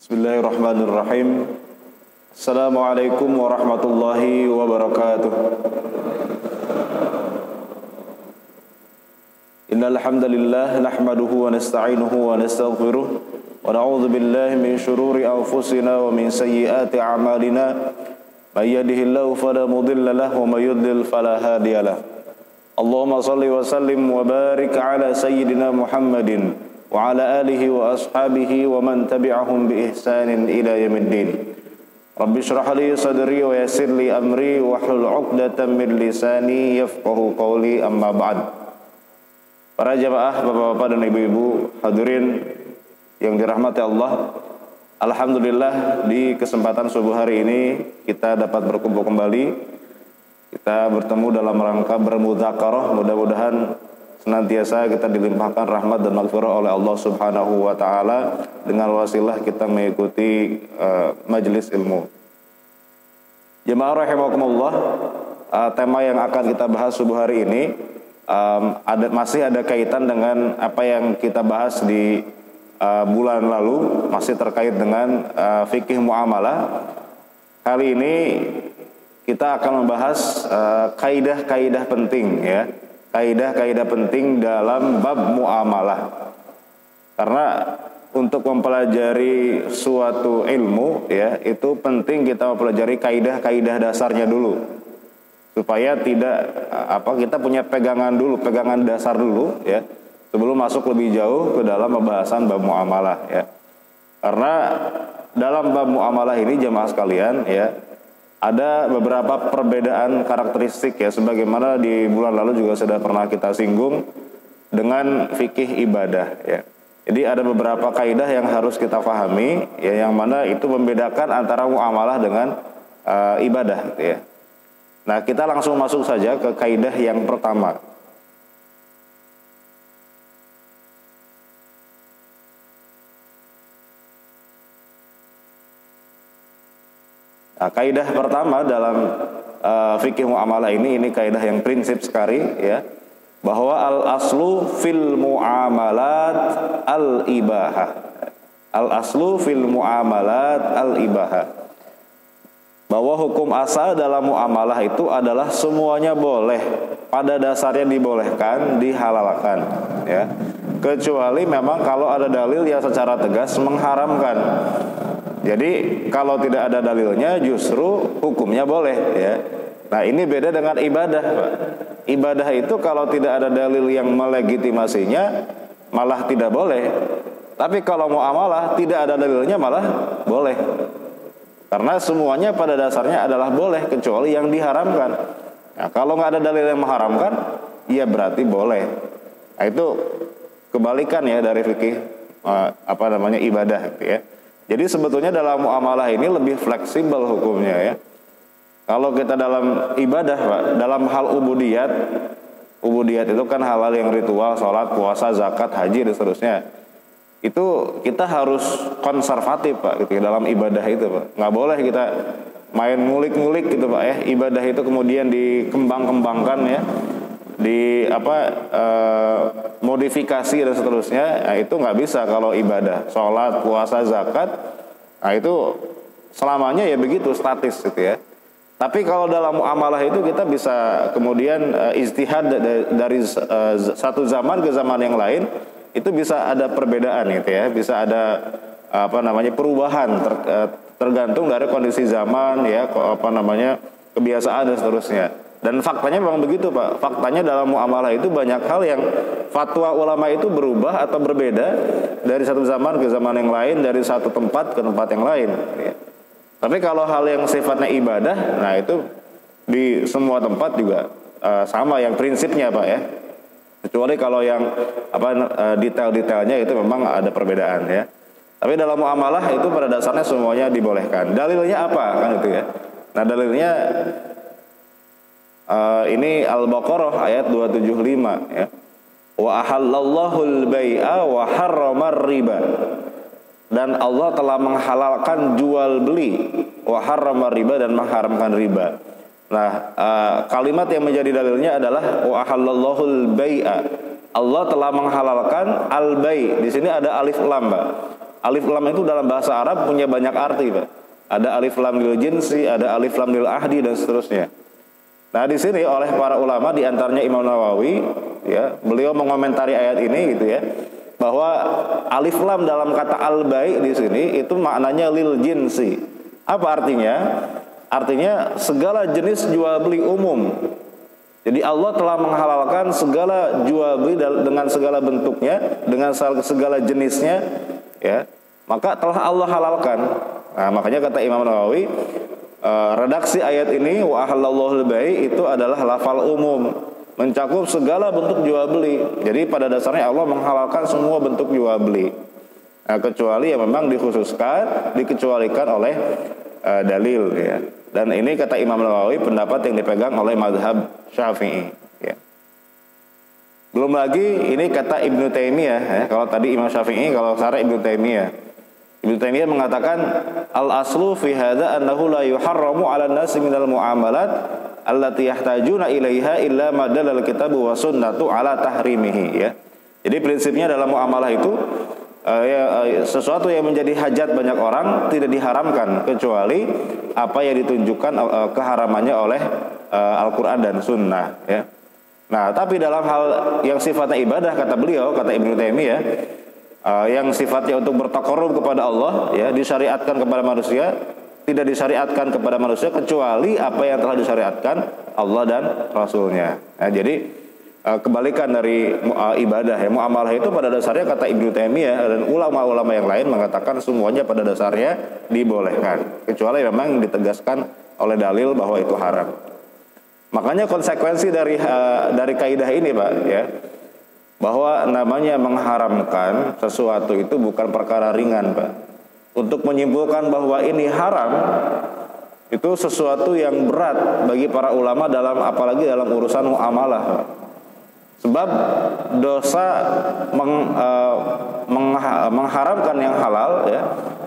Bismillahirrahmanirrahim. Assalamualaikum warahmatullahi wabarakatuh. Innal hamdalillah nahmaduhu wa nasta'inuhu wa nastaghfiruh wa na'udzu billahi min shururi anfusina wa min sayyiati a'malina. May yahdihillahu fala mudilla lahu wa may yudlil fala hadiya lahu. Allahumma shalli wa sallim wa barik ala sayyidina Muhammadin wa ala alihi wa ashabihi wa man tabi'ahum bi ihsanin ila yaumiddin. Rabbi shrah li sadri wa yassir li amri wa hlul 'uqdatam min lisani yafqahu qawli, amma ba'd. Para jamaah, bapak-bapak dan ibu-ibu hadirin yang dirahmati Allah, alhamdulillah di kesempatan subuh hari ini kita dapat berkumpul kembali. Kita bertemu dalam rangka bermudzakarah, mudah-mudahan senantiasa kita dilimpahkan rahmat dan maghfirah oleh Allah Subhanahu wa taala dengan wasilah kita mengikuti majelis ilmu. Jemaah rahimakumullah, tema yang akan kita bahas subuh hari ini masih ada kaitan dengan apa yang kita bahas di bulan lalu, masih terkait dengan fikih muamalah. Kali ini kita akan membahas kaidah-kaidah penting, ya. Kaidah-kaidah penting dalam bab muamalah. Karena untuk mempelajari suatu ilmu, ya, itu penting kita mempelajari kaidah-kaidah dasarnya dulu. Supaya kita punya pegangan dasar dulu, ya, sebelum masuk lebih jauh ke dalam pembahasan bab muamalah, ya. Karena dalam bab muamalah ini jemaah sekalian, ya, ada beberapa perbedaan karakteristik, ya, sebagaimana di bulan lalu juga sudah pernah kita singgung dengan fikih ibadah, ya. Jadi ada beberapa kaidah yang harus kita pahami, ya, yang mana itu membedakan antara muamalah dengan ibadah, ya. Nah, kita langsung masuk saja ke kaidah yang pertama. Nah, kaidah pertama dalam fikih muamalah ini kaidah yang prinsip sekali, ya, bahwa al-aslu fil muamalat al-ibahah. Al-aslu fil muamalat al-ibahah. Bahwa hukum asal dalam muamalah itu adalah semuanya boleh, pada dasarnya dibolehkan, dihalalkan, ya. Kecuali memang kalau ada dalil yang secara tegas mengharamkan. Jadi kalau tidak ada dalilnya justru hukumnya boleh, ya. Nah, ini beda dengan ibadah, Pak. Ibadah itu kalau tidak ada dalil yang melegitimasinya malah tidak boleh. Tapi kalau muamalah tidak ada dalilnya malah boleh. Karena semuanya pada dasarnya adalah boleh kecuali yang diharamkan. Nah, kalau nggak ada dalil yang mengharamkan, ya berarti boleh. Nah, itu kebalikan, ya, dari fikih ibadah, gitu, ya. Jadi sebetulnya dalam muamalah ini lebih fleksibel hukumnya, ya. Kalau kita dalam ibadah, Pak, dalam hal ubudiyat itu kan hal-hal yang ritual, sholat, puasa, zakat, haji, dan seterusnya. Itu kita harus konservatif, Pak, gitu, dalam ibadah itu, Pak. Nggak boleh kita main ngulik-ngulik gitu, Pak, ya. Ibadah itu kemudian dikembang-kembangkan, ya, modifikasi dan seterusnya. Nah, itu nggak bisa kalau ibadah, sholat, puasa, zakat. Nah, itu selamanya ya begitu, statis, gitu, ya. Tapi kalau dalam muamalah itu kita bisa kemudian ijtihad dari satu zaman ke zaman yang lain, itu bisa ada perbedaan, gitu, ya. Bisa ada perubahan tergantung dari kondisi zaman, ya, kebiasaan dan seterusnya. Dan faktanya memang begitu, Pak. Faktanya dalam muamalah itu banyak hal yang fatwa ulama itu berubah atau berbeda dari satu zaman ke zaman yang lain, dari satu tempat ke tempat yang lain, ya. Tapi kalau hal yang sifatnya ibadah, nah itu di semua tempat juga sama yang prinsipnya, Pak, ya. Kecuali kalau yang detail-detailnya itu memang ada perbedaan, ya. Tapi dalam muamalah itu pada dasarnya semuanya dibolehkan. Dalilnya apa, kan, itu, ya. Nah, dalilnya ini Al-Baqarah ayat 275, ya. Wa ahallallahu al-bai'a wa harramar riba. Dan Allah telah menghalalkan jual beli, wa harramar riba, dan mengharamkan riba. Nah, kalimat yang menjadi dalilnya adalah wa ahallallahu al-bai'a. Allah telah menghalalkan al-bai'. Di sini ada alif lam, Pak. Alif lam itu dalam bahasa Arab punya banyak arti, Pak. Ada alif lam lil jinsi, ada alif lam lil ahdi, dan seterusnya. Nah, di sini oleh para ulama, di antaranya Imam Nawawi, ya, beliau mengomentari ayat ini gitu ya, bahwa alif lam dalam kata al-bai' di sini itu maknanya lil jinsi. Apa artinya? Artinya segala jenis jual beli umum. Jadi Allah telah menghalalkan segala jual beli dengan segala bentuknya, dengan segala jenisnya, ya. Maka telah Allah halalkan. Nah, makanya kata Imam Nawawi, redaksi ayat ini wa ahallallahu al-bai' itu adalah lafal umum, mencakup segala bentuk jual beli. Jadi pada dasarnya Allah menghalalkan semua bentuk jual beli. Nah, kecuali yang memang dikhususkan, dikecualikan oleh dalil, ya. Dan ini kata Imam Nawawi pendapat yang dipegang oleh mazhab Syafi'i, ya. Belum lagi ini kata Ibnu Taimiyah, ya. Kalau tadi Imam Syafi'i, kalau sekarang Ibnu Taimiyah. Ibnu Taimiyah mengatakan al-aslu fi hadza annahu la yuharramu 'ala an-nasi minal muamalat allati yahtajuna ilaiha illa ma dalal kitabu wa sunnatu 'ala tahrimihi, ya. Jadi prinsipnya dalam muamalah itu sesuatu yang menjadi hajat banyak orang tidak diharamkan kecuali apa yang ditunjukkan keharamannya oleh Al-Quran dan Sunnah, ya. Nah, tapi dalam hal yang sifatnya ibadah, kata beliau, kata Ibnu Taimiyah, yang sifatnya untuk bertaqarrub kepada Allah, ya, disyariatkan kepada manusia, tidak disyariatkan kepada manusia kecuali apa yang telah disyariatkan Allah dan Rasulnya. Nah, jadi kebalikan dari ibadah, ya, muamalah itu pada dasarnya kata Ibnu Taimiyah dan ulama-ulama yang lain mengatakan semuanya pada dasarnya dibolehkan, kecuali memang ditegaskan oleh dalil bahwa itu haram. Makanya konsekuensi dari kaidah ini, Pak, ya, bahwa namanya mengharamkan sesuatu itu bukan perkara ringan, Pak. Untuk menyimpulkan bahwa ini haram itu sesuatu yang berat bagi para ulama, apalagi dalam urusan muamalah, Pak. Sebab dosa mengharamkan yang halal, ya,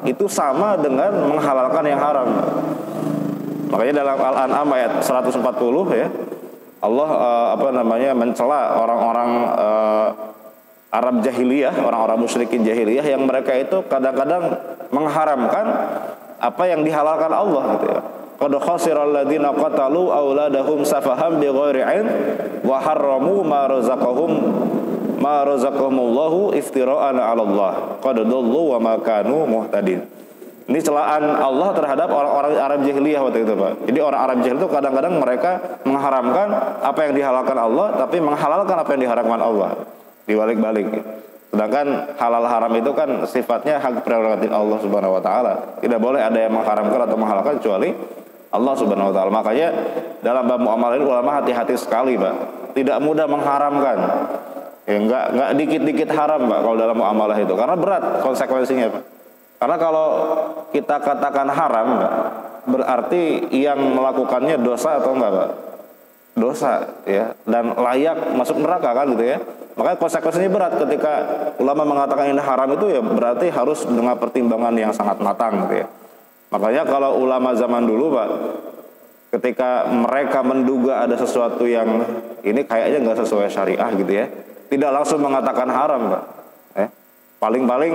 itu sama dengan menghalalkan yang haram. Makanya dalam Al-An'am ayat 140, ya, Allah mencela orang-orang Arab jahiliyah, orang-orang musyrikin jahiliyah yang mereka itu kadang-kadang mengharamkan apa yang dihalalkan Allah, gitu ya. Qad khasiral ladzina qatalu auladahum safaham bighairi 'ilm wa harramu ma razaqahumullahu iftira'an 'ala Allah qad dallu wa ma kanu muhtadin. Ini celaan Allah terhadap orang-orang Arab jahiliyah waktu itu, Pak. Jadi orang Arab jahiliyah itu kadang-kadang mereka mengharamkan apa yang dihalalkan Allah, tapi menghalalkan apa yang diharamkan Allah. Dibalik-balik. Sedangkan halal haram itu kan sifatnya hak prerogatif Allah Subhanahu wa taala. Tidak boleh ada yang mengharamkan atau menghalalkan kecuali Allah Subhanahu wa taala. Makanya dalam bab muamalah ini ulama hati-hati sekali, Pak. Tidak mudah mengharamkan. Ya, enggak dikit-dikit haram, Pak, kalau dalam muamalah itu. Karena berat konsekuensinya, Pak. Karena kalau kita katakan haram, Pak, berarti yang melakukannya dosa atau enggak, Pak? Dosa, ya, dan layak masuk neraka, kan, gitu ya. Makanya konsekuensinya berat ketika ulama mengatakan ini haram itu, ya berarti harus dengan pertimbangan yang sangat matang, gitu ya. Makanya kalau ulama zaman dulu, Pak, ketika mereka menduga ada sesuatu yang ini kayaknya nggak sesuai syariah, gitu ya, tidak langsung mengatakan haram, Pak. Paling-paling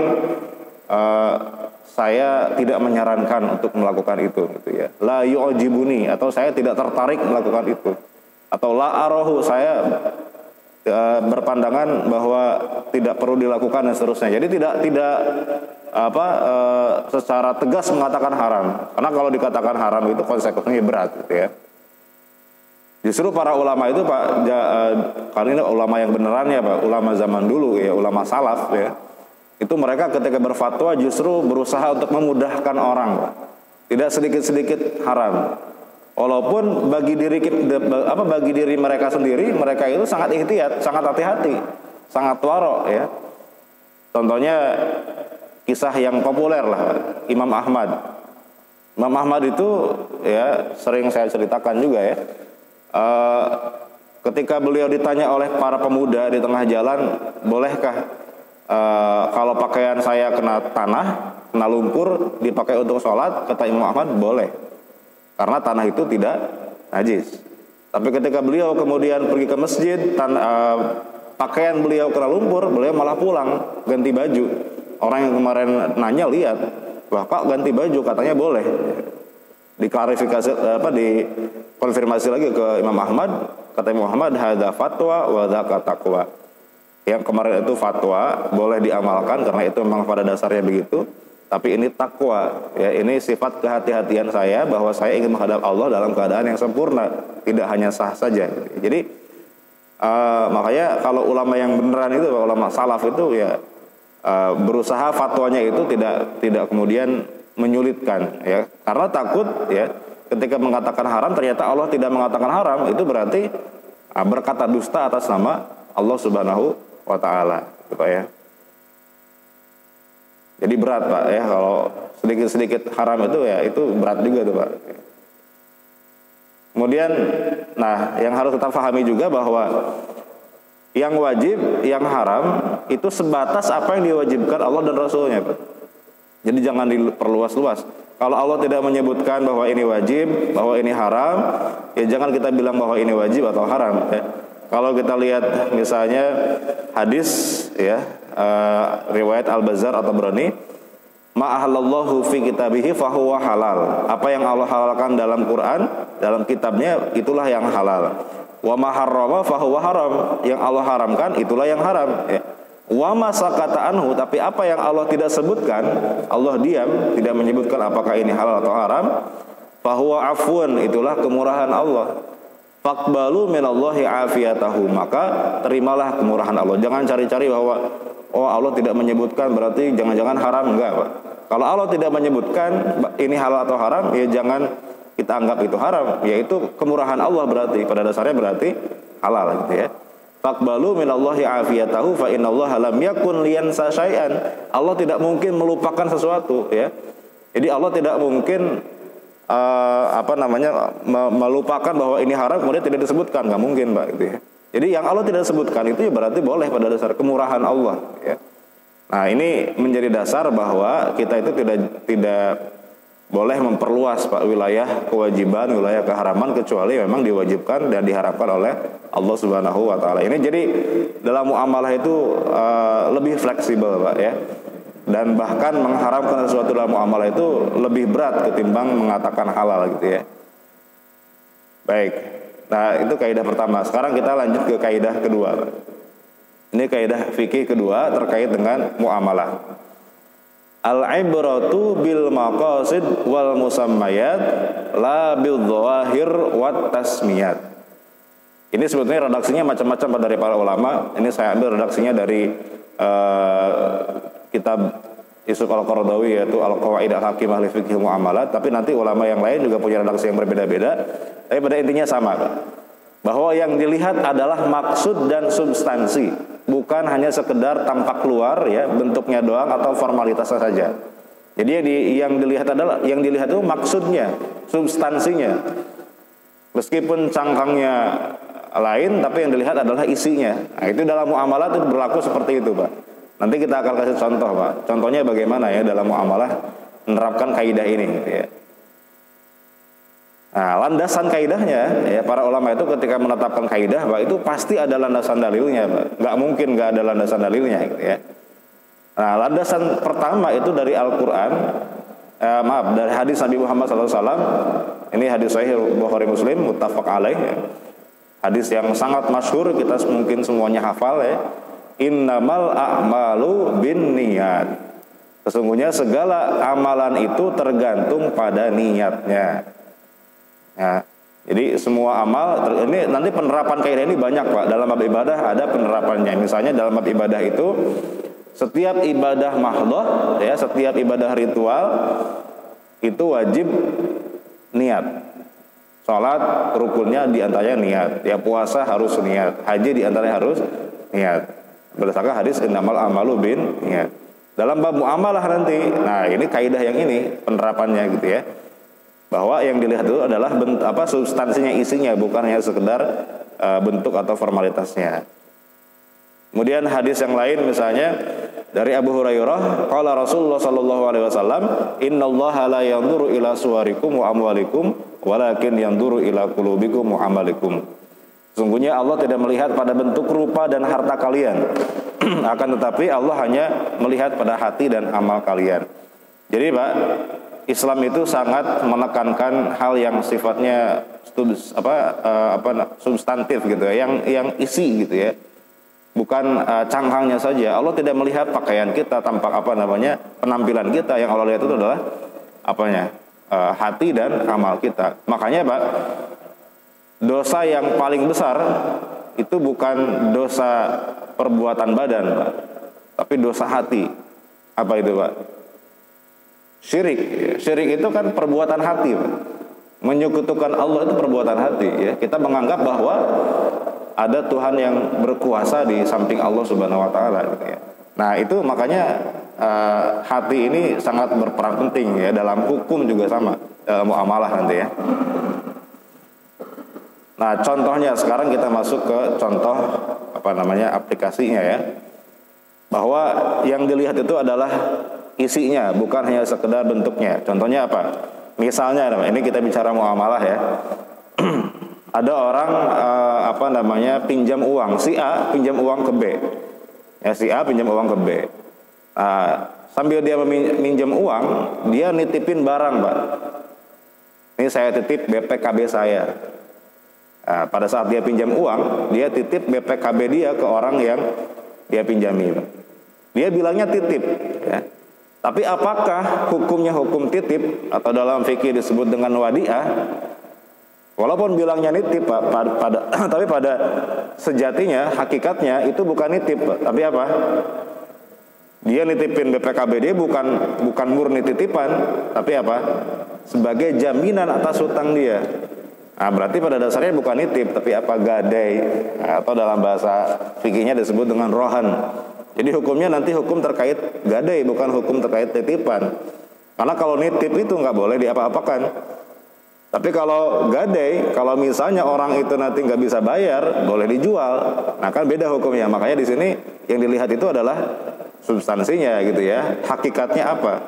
saya tidak menyarankan untuk melakukan itu, gitu ya. La yu'jibuni, atau saya tidak tertarik melakukan itu. Atau la arahu, saya berpandangan bahwa tidak perlu dilakukan dan seterusnya. Jadi tidak secara tegas mengatakan haram. Karena kalau dikatakan haram itu konsekuensinya berat, gitu ya. Justru para ulama itu, Pak, karena ini ulama yang benerannya, Pak, ulama zaman dulu, ya, ulama salaf, ya. Itu mereka ketika berfatwa justru berusaha untuk memudahkan orang, Pak. Tidak sedikit-sedikit haram. Walaupun bagi diri mereka sendiri, mereka itu sangat ihtiyat, sangat hati-hati, sangat waro, ya. Contohnya kisah yang populer lah, Imam Ahmad. Imam Ahmad itu, ya, sering saya ceritakan juga, ya. Ketika beliau ditanya oleh para pemuda di tengah jalan, bolehkah kalau pakaian saya kena tanah, kena lumpur, dipakai untuk sholat? Kata Imam Ahmad, boleh, karena tanah itu tidak najis. Tapi ketika beliau kemudian pergi ke masjid, pakaian beliau kena lumpur, beliau malah pulang ganti baju. orang yang kemarin nanya lihat, wah kok ganti baju, katanya boleh. Diklarifikasi dikonfirmasi lagi ke Imam Ahmad, kata Imam Ahmad, hadza fatwa wa dzaka taqwa. Yang kemarin itu fatwa boleh diamalkan karena itu memang pada dasarnya begitu, tapi ini takwa, ya ini sifat kehati-hatian saya bahwa saya ingin menghadap Allah dalam keadaan yang sempurna, tidak hanya sah saja. Jadi makanya kalau ulama yang beneran itu, ulama salaf itu ya berusaha fatwanya itu tidak kemudian menyulitkan, ya karena takut ya ketika mengatakan haram ternyata Allah tidak mengatakan haram, itu berarti berkata dusta atas nama Allah Subhanahu wa Ta'ala, gitu ya. Jadi berat Pak ya, kalau sedikit-sedikit haram itu ya itu berat juga tuh Pak. Kemudian nah yang harus kita pahami juga bahwa yang wajib, yang haram itu sebatas apa yang diwajibkan Allah dan Rasulnya Pak. Jadi jangan diperluas-luas. Kalau Allah tidak menyebutkan bahwa ini wajib, bahwa ini haram, ya jangan kita bilang bahwa ini wajib atau haram. Ya. Kalau kita lihat misalnya hadis, ya riwayat Al-Bazzar atau Tabrani, ma'ahallallahu fi kitabihi fahuwa halal. Apa yang Allah halalkan dalam Quran, dalam kitabnya, itulah yang halal. Wa ma harrama fahuwa haram. Yang Allah haramkan, itulah yang haram. Ya. Wa ma sakata anhu, tapi apa yang Allah tidak sebutkan, Allah diam, tidak menyebutkan apakah ini halal atau haram, fahuwa afwan, itulah kemurahan Allah. Faqbalu minallahi afiyatahu, maka terimalah kemurahan Allah. Jangan cari-cari bahwa oh Allah tidak menyebutkan berarti jangan-jangan haram, enggak Pak. Kalau Allah tidak menyebutkan ini halal atau haram, ya jangan kita anggap itu haram, yaitu kemurahan Allah, berarti pada dasarnya berarti halal gitu ya. Faqbalu minallahi afiyatahu fa innallaha lam yakun liyansa syai'an. Allah tidak mungkin melupakan sesuatu ya. Jadi Allah tidak mungkin melupakan bahwa ini haram kemudian tidak disebutkan, nggak mungkin Pak gitu ya. Jadi yang Allah tidak sebutkan itu ya berarti boleh pada dasar kemurahan Allah ya. Nah, ini menjadi dasar bahwa kita itu tidak boleh memperluas Pak wilayah kewajiban, wilayah keharaman kecuali memang diwajibkan dan diharapkan oleh Allah Subhanahu wa Ta'ala. Ini jadi dalam muamalah itu lebih fleksibel Pak ya. Dan bahkan mengharamkan sesuatu dalam muamalah itu lebih berat ketimbang mengatakan halal gitu ya. Baik. Nah, itu kaidah pertama. Sekarang kita lanjut ke kaidah kedua. Ini kaidah fikih kedua terkait dengan muamalah. Al-ibratu bil maqasid wal musammayat la bil dhawahir wat tasmiyat. Ini sebetulnya redaksinya macam-macam dari para ulama. Ini saya ambil redaksinya dari kitab Yusuf Al-Qaradawi, yaitu Al-Qawaid Al-Hakim Ahli Fiqh Muamalat. Tapi nanti ulama yang lain juga punya redaksi yang berbeda-beda. Tapi pada intinya sama Pak, bahwa yang dilihat adalah maksud dan substansi, bukan hanya sekedar tampak luar ya, bentuknya doang atau formalitasnya saja. Jadi yang dilihat itu maksudnya, substansinya. Meskipun cangkangnya lain, tapi yang dilihat adalah isinya. Nah, itu dalam muamalah itu berlaku seperti itu Pak. Nanti kita akan kasih contoh Pak. Contohnya bagaimana ya dalam muamalah menerapkan kaidah ini gitu ya. Nah, landasan kaidahnya ya, para ulama itu ketika menetapkan kaidah Pak, itu pasti ada landasan dalilnya Pak. Nggak mungkin nggak ada landasan dalilnya gitu ya. Nah, landasan pertama itu dari Al-Quran, dari hadis Nabi Muhammad SAW. Ini hadis sahih Bukhari Muslim muttafaq alaih ya. Hadis yang sangat masyhur, kita mungkin semuanya hafal ya. Innamal a'malu bin niyat. Sesungguhnya segala amalan itu tergantung pada niatnya. Ya, jadi semua amal ini nanti penerapan kaidah ini banyak Pak. Dalam bab ibadah ada penerapannya. Misalnya dalam bab ibadah itu setiap ibadah mahdhah ya, setiap ibadah ritual itu wajib niat. Salat rukunnya diantaranya niat. Ya puasa harus niat. Haji diantaranya harus niat. Berdasarkan hadis innamal a'malu bin niat. Dalam bab muamalah nanti, nah ini kaidah yang ini penerapannya gitu ya. Bahwa yang dilihat itu adalah substansinya, isinya, bukan hanya sekedar bentuk atau formalitasnya. Kemudian hadis yang lain misalnya dari Abu Hurairah, qala Rasulullah sallallahu alaihi wasallam, innallaha la yanzuru ila suwarikum wa amwalikum walakin yanzuru ila qulubikum wa amalikum. Sesungguhnya Allah tidak melihat pada bentuk rupa dan harta kalian, Akan tetapi Allah hanya melihat pada hati dan amal kalian. Jadi Pak, Islam itu sangat menekankan hal yang sifatnya substantif gitu ya, yang isi gitu ya. Bukan cangkangnya saja. Allah tidak melihat pakaian kita, tampak penampilan kita. Yang Allah lihat itu adalah hati dan amal kita. Makanya Pak, dosa yang paling besar itu bukan dosa perbuatan badan Pak, tapi dosa hati. Apa itu Pak? Syirik. Syirik itu kan perbuatan hati Pak. Menyekutukan Allah itu perbuatan hati ya. Kita menganggap bahwa ada Tuhan yang berkuasa di samping Allah Subhanahu wa taala gitu ya. Nah, itu makanya hati ini sangat berperan penting ya, dalam hukum juga sama, dalam muamalah nanti ya. Nah, contohnya sekarang kita masuk ke contoh aplikasinya ya. Bahwa yang dilihat itu adalah isinya, bukan hanya sekedar bentuknya. Contohnya apa? Misalnya ini kita bicara muamalah ya. Ada orang pinjam uang, si A pinjam uang ke B. Ya, si A pinjam uang ke B. Sambil dia meminjam uang, dia nitipin barang, Pak. Ini saya titip BPKB saya. Pada saat dia pinjam uang, dia titip BPKB dia ke orang yang dia pinjami. Dia bilangnya titip, ya. Tapi apakah hukumnya hukum titip atau dalam fikih disebut dengan wadiah? Walaupun bilangnya nitip, Pak, tapi pada sejatinya, hakikatnya itu bukan nitip, Pak. Tapi apa? Dia nitipin BPKB dia bukan murni titipan, tapi apa? Sebagai jaminan atas hutang dia. Nah, berarti pada dasarnya bukan nitip, tapi apa? Gadai, atau dalam bahasa fikihnya disebut dengan rohan. Jadi hukumnya nanti hukum terkait gadai, bukan hukum terkait titipan. Karena kalau nitip itu nggak boleh diapa-apakan. Tapi kalau gadai, kalau misalnya orang itu nanti nggak bisa bayar, boleh dijual. Nah, kan beda hukumnya. Makanya di sini yang dilihat itu adalah substansinya gitu ya. Hakikatnya apa?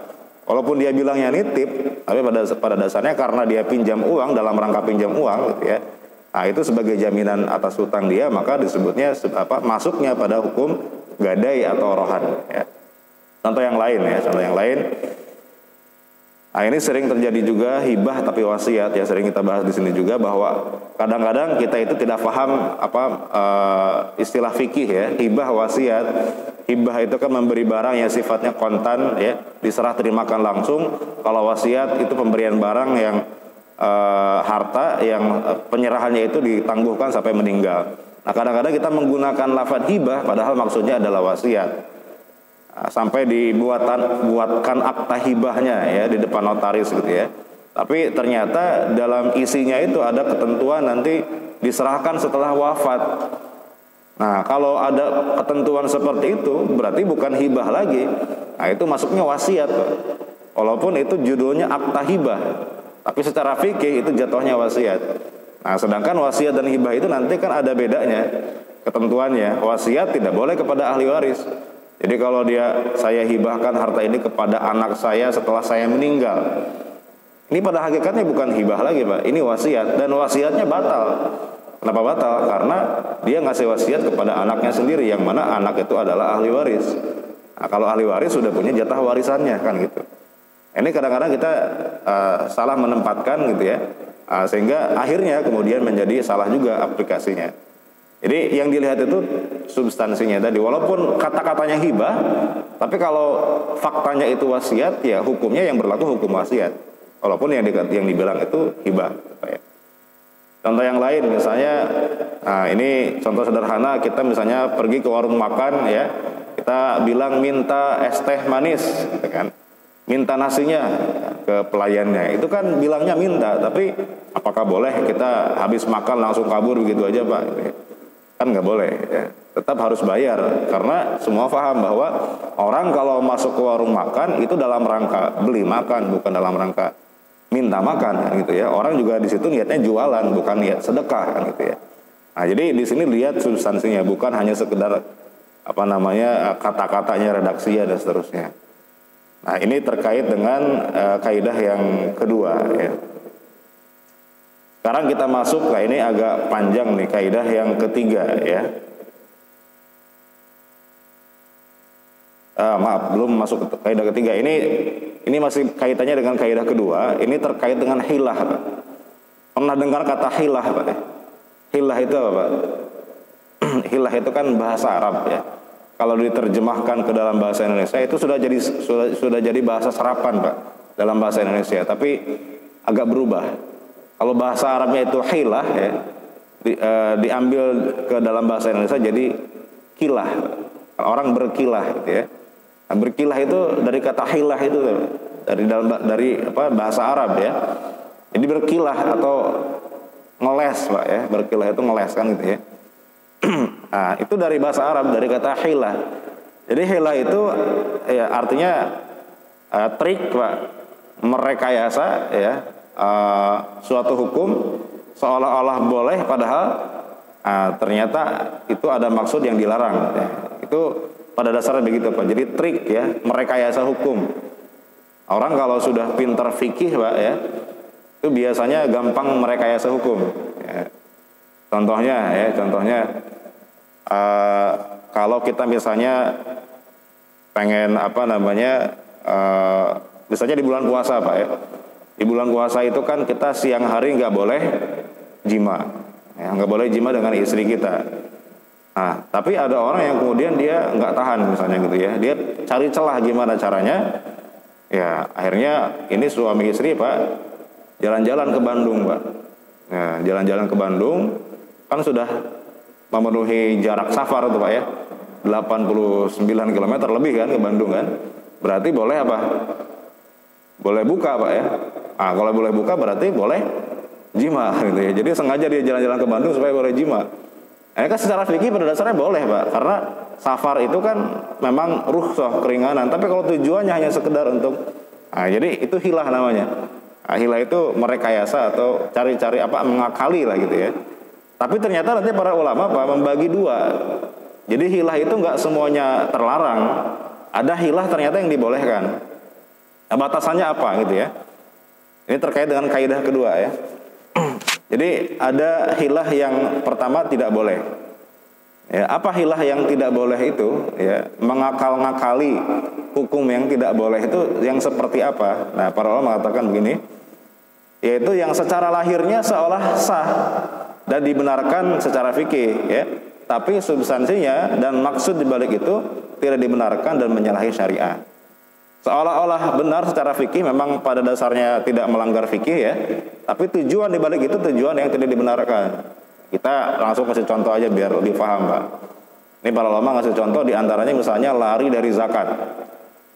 Walaupun dia bilangnya nitip, tapi pada dasarnya karena dia pinjam uang dalam rangka pinjam uang gitu ya. Nah, itu sebagai jaminan atas hutang dia, maka disebutnya masuknya pada hukum gadai atau rohan ya. Contoh yang lain ya, contoh yang lain. Nah, ini sering terjadi juga hibah tapi wasiat ya, sering kita bahas di sini juga bahwa kadang-kadang kita itu tidak paham istilah fikih ya, hibah wasiat. Hibah itu kan memberi barang yang sifatnya kontan ya, diserah terimakan langsung. Kalau wasiat itu pemberian barang yang harta yang penyerahannya itu ditangguhkan sampai meninggal. Nah, kadang-kadang kita menggunakan lafaz hibah padahal maksudnya adalah wasiat. Sampai buatkan akta hibahnya ya di depan notaris gitu ya. Tapi ternyata dalam isinya itu ada ketentuan nanti diserahkan setelah wafat. Nah, kalau ada ketentuan seperti itu berarti bukan hibah lagi. Nah, itu masuknya wasiat, Pak. Walaupun itu judulnya akta hibah, tapi secara fikih itu jatuhnya wasiat. Nah, sedangkan wasiat dan hibah itu nanti kan ada bedanya ketentuannya. Wasiat tidak boleh kepada ahli waris. Jadi kalau saya hibahkan harta ini kepada anak saya setelah saya meninggal, ini pada hakikatnya bukan hibah lagi, Pak. Ini wasiat, dan wasiatnya batal. Kenapa batal? Karena dia ngasih wasiat kepada anaknya sendiri, yang mana anak itu adalah ahli waris. Nah, kalau ahli waris sudah punya jatah warisannya kan gitu. Ini kadang-kadang kita salah menempatkan gitu ya. Sehingga akhirnya kemudian menjadi salah juga aplikasinya. Jadi yang dilihat itu substansinya tadi. Walaupun kata-katanya hibah, tapi kalau faktanya itu wasiat, ya hukumnya yang berlaku hukum wasiat. Walaupun yang dibilang itu hibah. Contoh yang lain misalnya, ini contoh sederhana, kita misalnya pergi ke warung makan ya, kita bilang minta es teh manis, gitu kan. Minta nasinya ke pelayannya, itu kan bilangnya minta, tapi apakah boleh kita habis makan langsung kabur begitu aja, Pak? Kan nggak boleh ya. Tetap harus bayar, karena semua paham bahwa orang kalau masuk ke warung makan itu dalam rangka beli makan, bukan dalam rangka minta makan kan gitu ya. Orang juga di situ niatnya jualan, bukan niat sedekah kan gitu ya. Nah, jadi di sini lihat substansinya, bukan hanya sekedar kata-katanya, redaksinya dan seterusnya. Nah, ini terkait dengan kaidah yang kedua ya. Sekarang kita masuk, ini agak panjang nih, kaidah yang ketiga ya. Maaf, belum masuk ke kaidah ketiga. Ini masih kaitannya dengan kaidah kedua. Ini terkait dengan hilah, Pak. Pernah dengar kata hilah, Pak? Hilah itu apa, Pak? Hilah itu kan bahasa Arab ya. Kalau diterjemahkan ke dalam bahasa Indonesia itu sudah jadi bahasa serapan, Pak, dalam bahasa Indonesia. Tapi agak berubah. Kalau bahasa Arabnya itu hilah ya, diambil ke dalam bahasa Indonesia jadi kilah. Orang berkilah gitu ya. Nah, berkilah itu dari kata hilah itu dari bahasa Arab ya. Jadi berkilah atau ngeles, Pak ya. Berkilah itu ngeles kan gitu ya. Nah, itu dari bahasa Arab, dari kata hilah. Jadi hilah itu ya artinya trik, Pak, merekayasa ya suatu hukum seolah-olah boleh padahal ternyata itu ada maksud yang dilarang ya. Itu pada dasarnya begitu, Pak. Jadi trik ya, merekayasa hukum. Orang kalau sudah pintar fikih, Pak ya, itu biasanya gampang merekayasa hukum ya. Contohnya kalau kita misalnya pengen misalnya di bulan puasa, Pak ya. Di bulan puasa itu kan kita siang hari nggak boleh jima, ya, nggak boleh jima dengan istri kita. Nah, tapi ada orang yang kemudian dia nggak tahan misalnya gitu ya, dia cari celah gimana caranya, ya akhirnya ini suami istri, Pak, jalan-jalan ke Bandung, Pak. Nah, jalan-jalan ke Bandung kan sudah memenuhi jarak safar tuh, Pak ya, 89 km lebih kan ke Bandung kan, berarti boleh apa? Boleh buka, Pak ya. Nah, kalau boleh buka berarti boleh jima gitu ya. Jadi sengaja dia jalan-jalan ke Bandung supaya boleh jima. Ini kan secara fikih pada dasarnya boleh, Pak, karena safar itu kan memang rukhsah, keringanan. Tapi kalau tujuannya hanya sekedar untuk, jadi itu hilah namanya. Nah, hilah itu merekayasa atau cari-cari mengakali lah gitu ya. Tapi ternyata nanti para ulama, Pak, membagi dua. Jadi hilah itu nggak semuanya terlarang. Ada hilah ternyata yang dibolehkan. Nah, batasannya apa gitu ya? Ini terkait dengan kaidah kedua ya. Jadi ada hilah yang pertama tidak boleh. Ya, apa hilah yang tidak boleh itu? Ya, mengakal-ngakali hukum yang tidak boleh itu yang seperti apa? Nah, para ulama mengatakan begini, yaitu yang secara lahirnya seolah sah dan dibenarkan secara fikih, ya. Tapi substansinya dan maksud dibalik itu tidak dibenarkan dan menyalahi syariat. Seolah-olah benar secara fikih, memang pada dasarnya tidak melanggar fikih ya, tapi tujuan dibalik itu tujuan yang tidak dibenarkan. Kita langsung kasih contoh aja biar lebih paham, Pak. Ini para ulama ngasih contoh diantaranya misalnya lari dari zakat,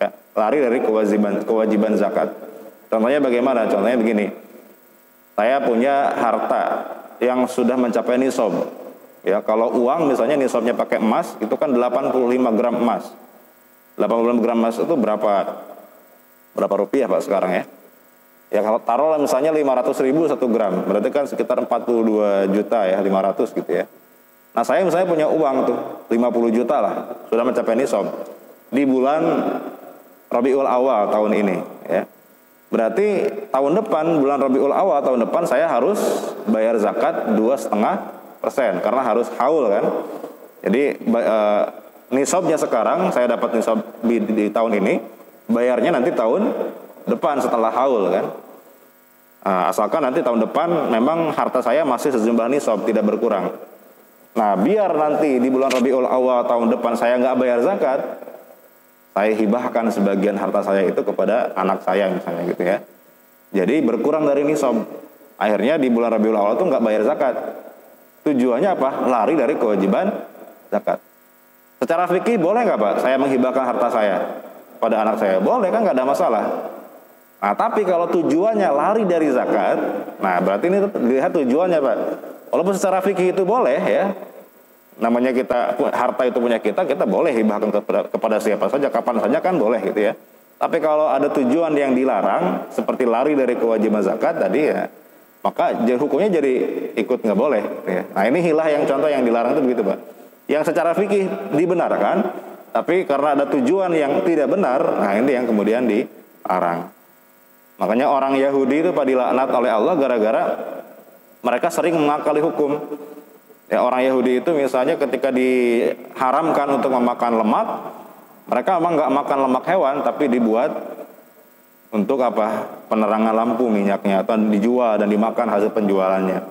ya, lari dari kewajiban zakat. Contohnya bagaimana? Contohnya begini, saya punya harta yang sudah mencapai nisab. Ya, kalau uang misalnya nisabnya pakai emas, itu kan 85 gram emas. 85 gram emas itu berapa rupiah, Pak, sekarang ya? Ya kalau taruhlah misalnya 500.000 1 gram, berarti kan sekitar 42 juta ya, 500 gitu ya. Nah, saya misalnya punya uang tuh 50 juta lah, sudah mencapai nisab di bulan Rabiul Awal tahun ini ya. Berarti tahun depan, bulan Rabiul Awal tahun depan saya harus bayar zakat 2,5% karena harus haul kan. Jadi nisabnya sekarang saya dapat nisab di tahun ini, bayarnya nanti tahun depan setelah haul kan. Asalkan nanti tahun depan memang harta saya masih sejumlah nisab, tidak berkurang. Nah, biar nanti di bulan Rabiul Awal tahun depan saya nggak bayar zakat, saya hibahkan sebagian harta saya itu kepada anak saya misalnya gitu ya. Jadi berkurang dari nisab. Akhirnya di bulan Rabiul Awal itu nggak bayar zakat. Tujuannya apa? Lari dari kewajiban zakat. Secara fikih boleh nggak, Pak, saya menghibahkan harta saya pada anak saya? Boleh kan, nggak ada masalah. Nah, tapi kalau tujuannya lari dari zakat, nah berarti ini dilihat tujuannya, Pak. Walaupun secara fikih itu boleh ya, namanya kita harta itu punya kita boleh hibahkan kepada siapa saja, kapan saja kan boleh gitu ya. Tapi kalau ada tujuan yang dilarang seperti lari dari kewajiban zakat tadi ya, maka hukumnya jadi ikut nggak boleh ya. Nah, ini hilah yang contoh yang dilarang itu begitu, Pak. Yang secara fikih dibenarkan, tapi karena ada tujuan yang tidak benar, nah ini yang kemudian dilarang. Makanya orang Yahudi itu pada dilaknat oleh Allah gara-gara mereka sering mengakali hukum. Ya, orang Yahudi itu misalnya ketika diharamkan untuk memakan lemak, Mereka memang nggak makan lemak hewan, tapi dibuat untuk apa? Penerangan lampu minyaknya, atau dijual dan dimakan hasil penjualannya.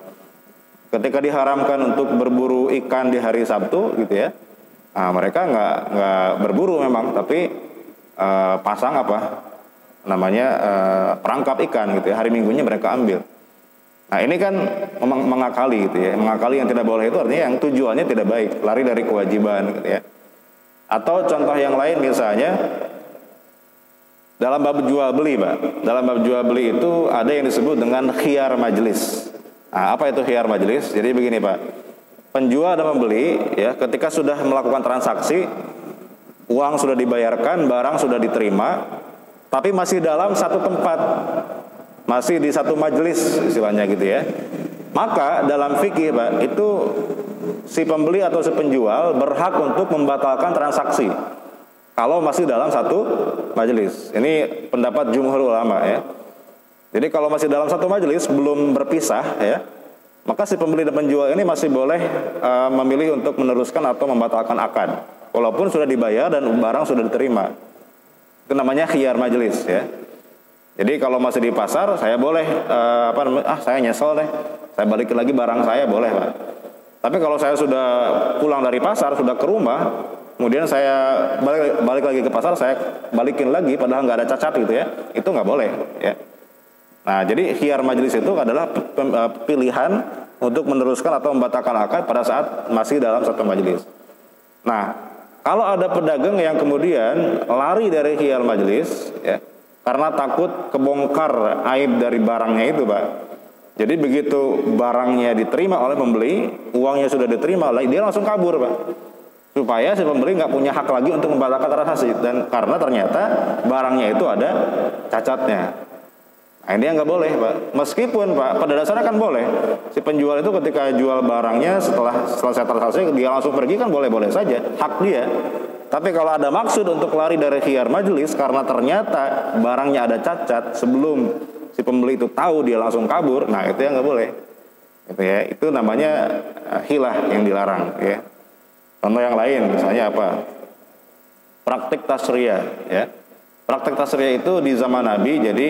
Ketika diharamkan untuk berburu ikan di hari Sabtu, gitu ya, nah, mereka nggak berburu memang, tapi pasang apa namanya perangkap ikan, gitu ya. Hari Minggunya mereka ambil. Nah ini kan mengakali, gitu ya. Mengakali yang tidak boleh itu artinya yang tujuannya tidak baik, lari dari kewajiban, gitu ya. Atau contoh yang lain misalnya dalam bab jual beli, Pak. Dalam bab jual beli itu ada yang disebut dengan khiyar majelis. Nah, apa itu khiyar majelis? Jadi begini, Pak. Penjual dan pembeli ya, ketika sudah melakukan transaksi, uang sudah dibayarkan, barang sudah diterima, tapi masih dalam satu tempat, masih di satu majelis istilahnya, gitu ya. Maka dalam fikih, Pak, itu si pembeli atau si penjual berhak untuk membatalkan transaksi kalau masih dalam satu majelis. Ini pendapat jumhur ulama ya. Jadi kalau masih dalam satu majelis belum berpisah ya, maka si pembeli dan penjual ini masih boleh memilih untuk meneruskan atau membatalkan akad walaupun sudah dibayar dan barang sudah diterima. Itu namanya khiyar majelis ya. Jadi kalau masih di pasar, saya boleh saya nyesel deh, saya balikin lagi barang saya, boleh, Pak. Tapi kalau saya sudah pulang dari pasar, sudah ke rumah, kemudian saya balik lagi ke pasar, saya balikin lagi padahal nggak ada cacat, gitu ya, itu nggak boleh ya. Nah jadi khiyar majelis itu adalah pilihan untuk meneruskan atau membatalkan akad pada saat masih dalam satu majelis. Nah kalau ada pedagang yang kemudian lari dari khiyar majelis ya, karena takut kebongkar aib dari barangnya itu, Pak. Jadi begitu barangnya diterima oleh pembeli, uangnya sudah diterima, dia langsung kabur, Pak. Supaya si pembeli nggak punya hak lagi untuk membatalkan transaksi, dan karena ternyata barangnya itu ada cacatnya. Nah, ini yang nggak boleh, Pak. Meskipun, Pak, pada dasarnya kan boleh. Si penjual itu ketika jual barangnya setelah selesai transaksi, dia langsung pergi kan boleh-boleh saja, hak dia. Tapi kalau ada maksud untuk lari dari khiyar majelis karena ternyata barangnya ada cacat sebelum si pembeli itu tahu, dia langsung kabur, nah itu yang nggak boleh. Gitu ya. Itu namanya hilah yang dilarang. Ya. Contoh yang lain, misalnya apa? Praktik tasriyah. Ya. Praktik tasriyah itu di zaman Nabi, jadi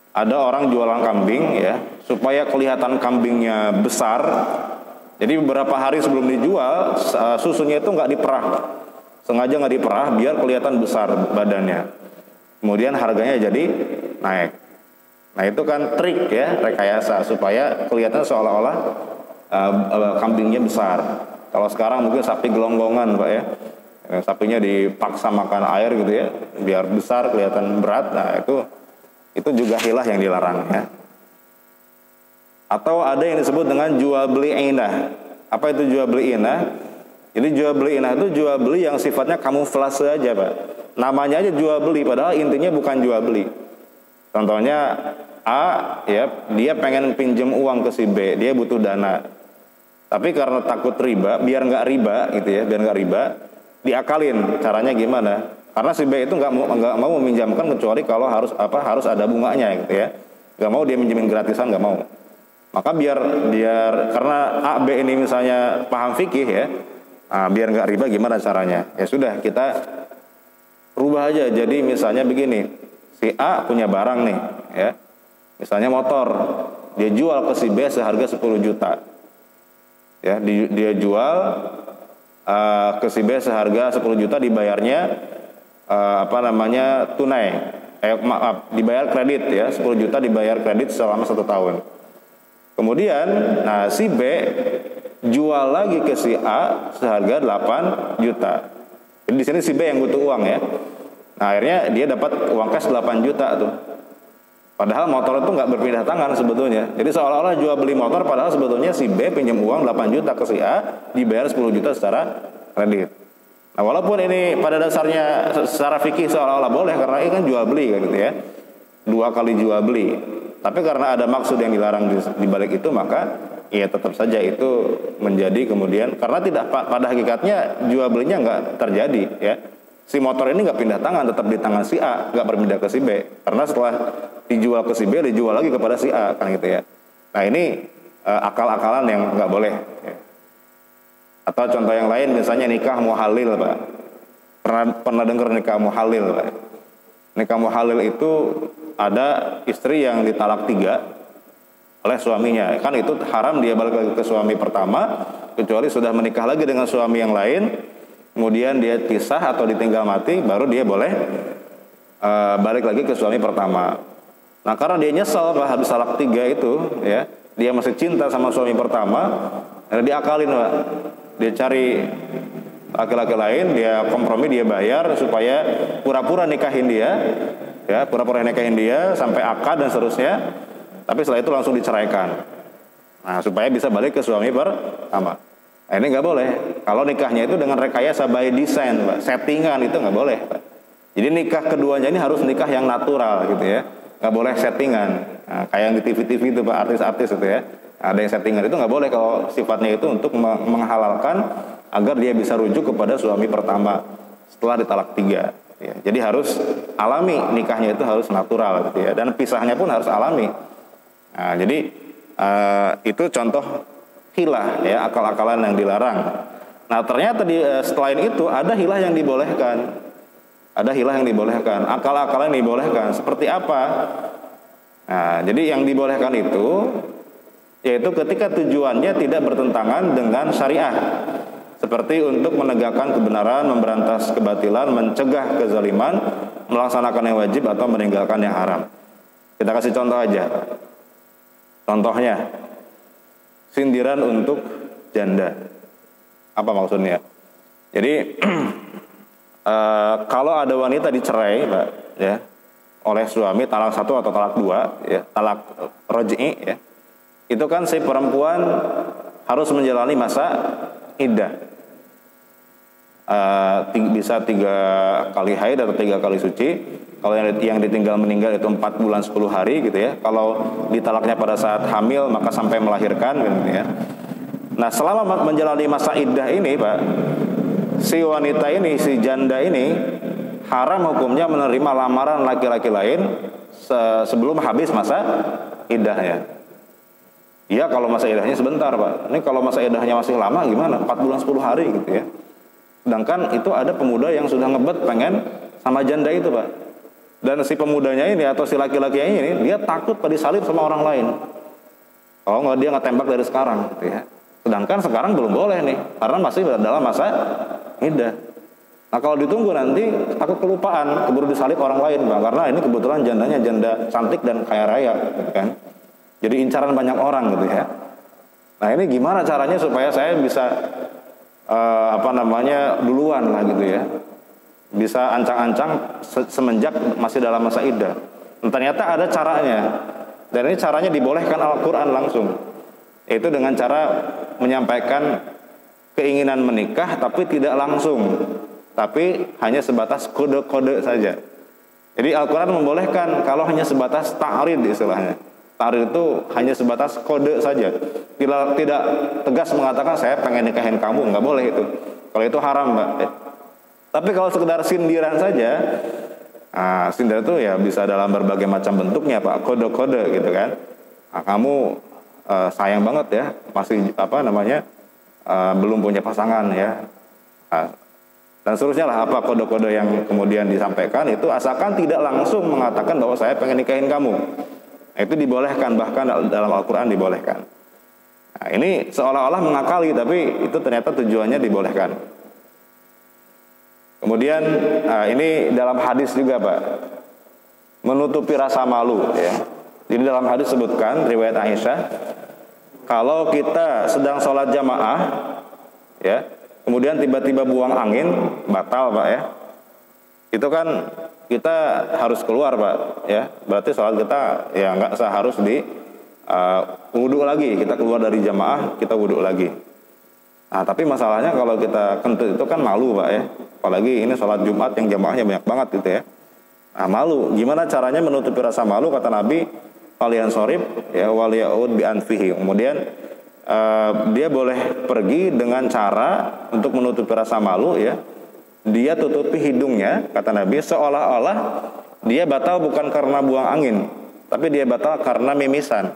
ada orang jualan kambing, ya, supaya kelihatan kambingnya besar. Jadi beberapa hari sebelum dijual, susunya itu nggak diperah. Sengaja nggak diperah biar kelihatan besar badannya. Kemudian harganya jadi naik. Nah itu kan trik ya, rekayasa supaya kelihatan seolah-olah kambingnya besar. Kalau sekarang mungkin sapi gelonggongan, Pak ya. Sapinya dipaksa makan air gitu ya, biar besar kelihatan berat. Nah itu juga hilah yang dilarang ya. Atau ada yang disebut dengan jual beli inah. Apa itu jual beli inah? Jadi jual beli inah itu jual beli yang sifatnya kamuflase aja, Pak. Namanya aja jual beli, padahal intinya bukan jual beli. Contohnya A, ya, dia pengen pinjam uang ke si B, dia butuh dana. Tapi karena takut riba, biar nggak riba, gitu ya, biar nggak riba, diakalin. Caranya gimana? Karena si B itu nggak mau meminjamkan kecuali kalau harus ada bunganya, gitu ya. Nggak mau dia minjemin gratisan, nggak mau. Maka biar karena A, B ini misalnya paham fikih ya. Biar nggak riba gimana caranya? Ya sudah, kita rubah aja. Jadi misalnya begini, si A punya barang nih, ya, misalnya motor, dia jual ke si B seharga 10 juta, ya, dia jual ke si B seharga 10 juta, dibayarnya tunai, dibayar kredit ya, 10 juta dibayar kredit selama 1 tahun. Kemudian, nah si B jual lagi ke si A seharga 8 juta. Jadi di sini si B yang butuh uang ya. Nah, akhirnya dia dapat uang cash 8 juta tuh. Padahal motor itu nggak berpindah tangan sebetulnya. Jadi seolah-olah jual beli motor, padahal sebetulnya si B pinjam uang 8 juta ke si A, dibayar 10 juta secara kredit. Nah, walaupun ini pada dasarnya secara fikih seolah-olah boleh karena ini kan jual beli kan gitu ya. 2 kali jual beli. Tapi karena ada maksud yang dilarang di balik itu, maka ya tetap saja itu menjadi kemudian, karena tidak pada hakikatnya jual belinya nggak terjadi ya. Si motor ini nggak pindah tangan, tetap di tangan si A, nggak berpindah ke si B. Karena setelah dijual ke si B, dijual lagi kepada si A kan gitu ya. Nah ini akal-akalan yang nggak boleh. Ya. Atau contoh yang lain misalnya nikah muhalil, Pak. pernah dengar nikah muhalil, Pak? Nikah muhalil itu ada istri yang ditalak 3 oleh suaminya. Kan itu haram dia balik lagi ke suami pertama, kecuali sudah menikah lagi dengan suami yang lain, kemudian dia pisah atau ditinggal mati, baru dia boleh balik lagi ke suami pertama. Nah, karena dia nyesel Pak habis talak 3 itu, ya, dia masih cinta sama suami pertama, dia akalin, Pak. Dia cari laki-laki lain, dia kompromi, dia bayar supaya pura-pura nikahin dia, ya, pura-pura nikahin dia sampai akad dan seterusnya. Tapi setelah itu langsung diceraikan. Nah, supaya bisa balik ke suami pertama. Nah, ini nggak boleh. Kalau nikahnya itu dengan rekayasa by design, Pak, settingan, itu nggak boleh, Pak. Jadi nikah keduanya ini harus nikah yang natural, gitu ya. Nggak boleh settingan. Nah, kayak yang di TV-TV itu, Pak, artis-artis itu ya. Ada yang settingan, itu nggak boleh kalau sifatnya itu untuk menghalalkan agar dia bisa rujuk kepada suami pertama setelah ditalak 3. Ya, jadi harus alami, nikahnya itu harus natural, gitu ya. Dan pisahnya pun harus alami. Nah, jadi itu contoh hilah, ya, akal-akalan yang dilarang. Nah, ternyata selain itu ada hilah yang dibolehkan. Ada hilah yang dibolehkan, akal-akalan yang dibolehkan. Seperti apa? Nah, jadi yang dibolehkan itu yaitu ketika tujuannya tidak bertentangan dengan syariah. Seperti untuk menegakkan kebenaran, memberantas kebatilan, mencegah kezaliman, melaksanakan yang wajib atau meninggalkan yang haram. Kita kasih contoh aja. Contohnya, sindiran untuk janda. Apa maksudnya? Jadi kalau ada wanita dicerai, Pak, ya, oleh suami, talak 1 atau talak 2, ya, talak roj'i, ya, itu kan si perempuan harus menjalani masa iddah. Bisa 3 kali haid atau 3 kali suci. Kalau yang ditinggal meninggal itu 4 bulan 10 hari, gitu ya. Kalau ditalaknya pada saat hamil maka sampai melahirkan, gitu ya. Nah, selama menjalani masa iddah ini, Pak, si wanita ini, si janda ini haram hukumnya menerima lamaran laki-laki lain sebelum habis masa iddahnya. Iya, kalau masa iddahnya sebentar, Pak. Ini kalau masa iddahnya masih lama gimana? 4 bulan 10 hari, gitu ya. Sedangkan itu ada pemuda yang sudah ngebet pengen sama janda itu, Pak. Dan si pemudanya ini atau si laki-lakinya ini, dia takut pada disalib sama orang lain. Kalau nggak, dia nggak tembak dari sekarang, gitu ya. Sedangkan sekarang belum boleh nih, karena masih dalam masa iddah. Nah, kalau ditunggu nanti takut kelupaan, keburu disalib orang lain, Bang, karena ini kebetulan jandanya janda cantik dan kaya raya, gitu kan. Jadi incaran banyak orang, gitu ya. Nah, ini gimana caranya supaya saya bisa duluan lah, gitu ya. Bisa ancang-ancang semenjak masih dalam masa iddah. Dan ternyata ada caranya. Dan ini caranya dibolehkan Al-Qur'an langsung. Yaitu dengan cara menyampaikan keinginan menikah tapi tidak langsung, tapi hanya sebatas kode-kode saja. Jadi Al-Quran membolehkan kalau hanya sebatas ta'rid istilahnya. Ta'rid itu hanya sebatas kode saja, tidak tegas mengatakan saya pengen nikahin kamu, nggak boleh itu. Kalau itu haram, Mbak. Tapi kalau sekedar sindiran saja, sindiran itu ya bisa dalam berbagai macam bentuknya, Pak. Kode-kode, gitu kan. Nah, kamu sayang banget ya, masih belum punya pasangan ya, dan seterusnya lah, apa kode-kode yang kemudian disampaikan itu, asalkan tidak langsung mengatakan bahwa saya pengen nikahin kamu. Nah, itu dibolehkan, bahkan dalam Al-Quran dibolehkan. Nah, ini seolah-olah mengakali, tapi itu ternyata tujuannya dibolehkan. Kemudian ini dalam hadis juga, Pak, menutupi rasa malu, ya. Jadi dalam hadis sebutkan riwayat Aisyah, kalau kita sedang sholat jamaah, ya, kemudian tiba-tiba buang angin, batal, Pak, ya. Itu kan kita harus keluar, Pak, ya. Berarti sholat kita ya nggak seharus di wudhu lagi. Kita keluar dari jamaah, kita wudhu lagi. Nah, tapi masalahnya kalau kita kentut itu kan malu, Pak, ya. Apalagi ini sholat Jumat yang jamaahnya banyak banget, gitu ya. Nah, malu. Gimana caranya menutupi rasa malu? Kata Nabi, walian sorib, ya, waliyaud bi anfihi. Kemudian dia boleh pergi dengan cara untuk menutupi rasa malu, ya. Dia tutupi hidungnya, kata Nabi, seolah-olah dia batal bukan karena buang angin, tapi dia batal karena mimisan,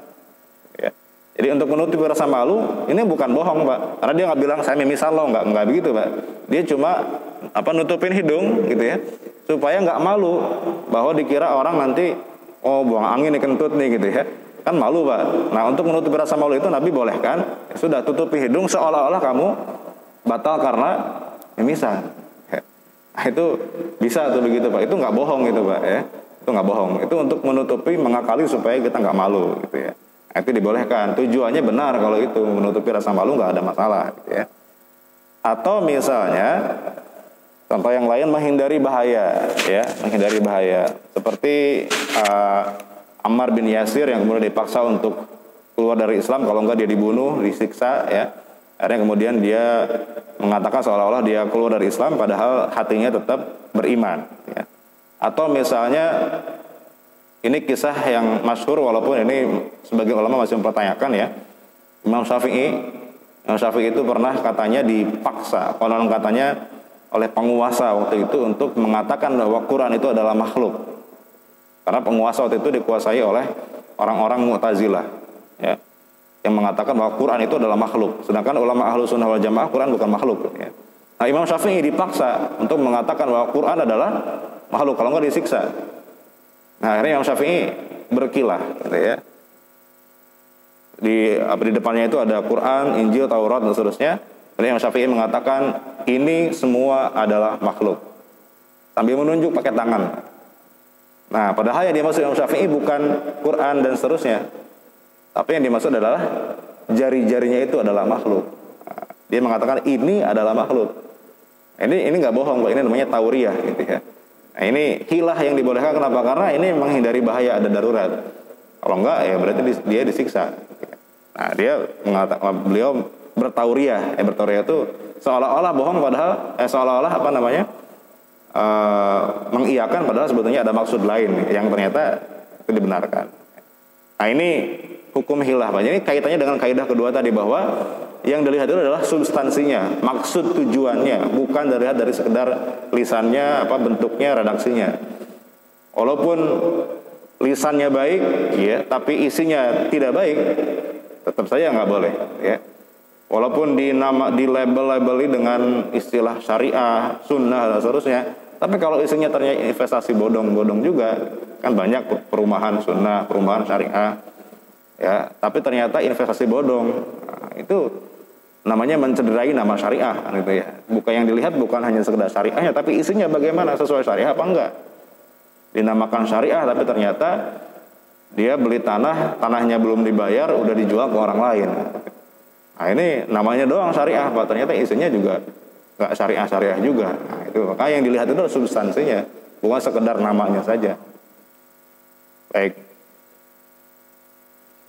ya. Jadi untuk menutupi rasa malu ini bukan bohong, Pak. Karena dia nggak bilang saya memisah lo, nggak begitu, Pak. Dia cuma nutupin hidung gitu ya, supaya nggak malu bahwa dikira orang nanti buang angin nih, kentut nih gitu ya. Kan malu, Pak. Nah, untuk menutupi rasa malu itu Nabi bolehkan, ya sudah tutupi hidung seolah-olah kamu batal karena memisah. Nah, itu bisa tuh begitu, Pak. Itu nggak bohong gitu, Pak ya. Itu nggak bohong. Itu untuk menutupi, mengakali supaya kita nggak malu gitu ya. Nah, itu dibolehkan. Tujuannya benar kalau itu menutupi rasa malu, nggak ada masalah gitu ya. Atau misalnya contoh yang lain, menghindari bahaya ya, menghindari bahaya. Seperti Ammar bin Yasir yang kemudian dipaksa untuk keluar dari Islam, kalau enggak dia dibunuh, disiksa ya. Akhirnya kemudian dia mengatakan seolah-olah dia keluar dari Islam padahal hatinya tetap beriman ya. Atau misalnya ini kisah yang masyhur walaupun ini sebagian ulama masih mempertanyakan ya. Imam Syafi'i itu pernah katanya dipaksa, konon katanya oleh penguasa waktu itu untuk mengatakan bahwa Quran itu adalah makhluk. Karena penguasa waktu itu dikuasai oleh orang-orang Mu'tazilah ya, yang mengatakan bahwa Quran itu adalah makhluk. Sedangkan ulama Ahlus Sunnah wal Jamaah, Quran bukan makhluk ya. Nah, Imam Syafi'i dipaksa untuk mengatakan bahwa Quran adalah makhluk, kalau enggak disiksa. Nah, akhirnya Imam Syafi'i berkilah gitu ya. Di depannya itu ada Quran, Injil, Taurat dan seterusnya. Jadi Imam Syafi'i mengatakan ini semua adalah makhluk, sambil menunjuk pakai tangan. Nah, padahal yang dimaksud Imam Syafi'i bukan Quran dan seterusnya, tapi yang dimaksud adalah jari-jarinya itu adalah makhluk. Nah, dia mengatakan ini adalah makhluk. Ini nggak bohong, Pak. Ini namanya tauriyah gitu ya. Nah, ini hilah yang dibolehkan. Kenapa? Karena ini menghindari bahaya, ada darurat. Kalau enggak ya berarti dia disiksa. Nah, beliau bertauriyah. Bertauriyah itu seolah-olah bohong padahal seolah-olah mengiyakan padahal sebetulnya ada maksud lain yang ternyata itu dibenarkan. Nah, ini hukum hilah, Pak. Ini kaitannya dengan kaidah kedua tadi, bahwa yang dilihat itu adalah substansinya, maksud tujuannya, bukan dilihat dari sekedar lisannya, bentuknya, redaksinya. Walaupun lisannya baik ya, tapi isinya tidak baik, tetap saja nggak boleh ya. Walaupun dilabeli dengan istilah syariah, sunnah dan seterusnya, tapi kalau isinya ternyata investasi bodong-bodong juga, kan banyak perumahan sunnah, perumahan syariah, ya, tapi ternyata investasi bodong, nah, itu namanya mencederai nama syariah, gitu ya. Bukan yang dilihat bukan hanya sekedar syariahnya, tapi isinya bagaimana, sesuai syariah apa enggak. Dinamakan syariah, tapi ternyata dia beli tanahnya belum dibayar, udah dijual ke orang lain. Nah, ini namanya doang syariah, Pak. Ternyata isinya juga nggak syariah juga. Nah, itu maka yang dilihat itu substansinya, bukan sekedar namanya saja. Baik.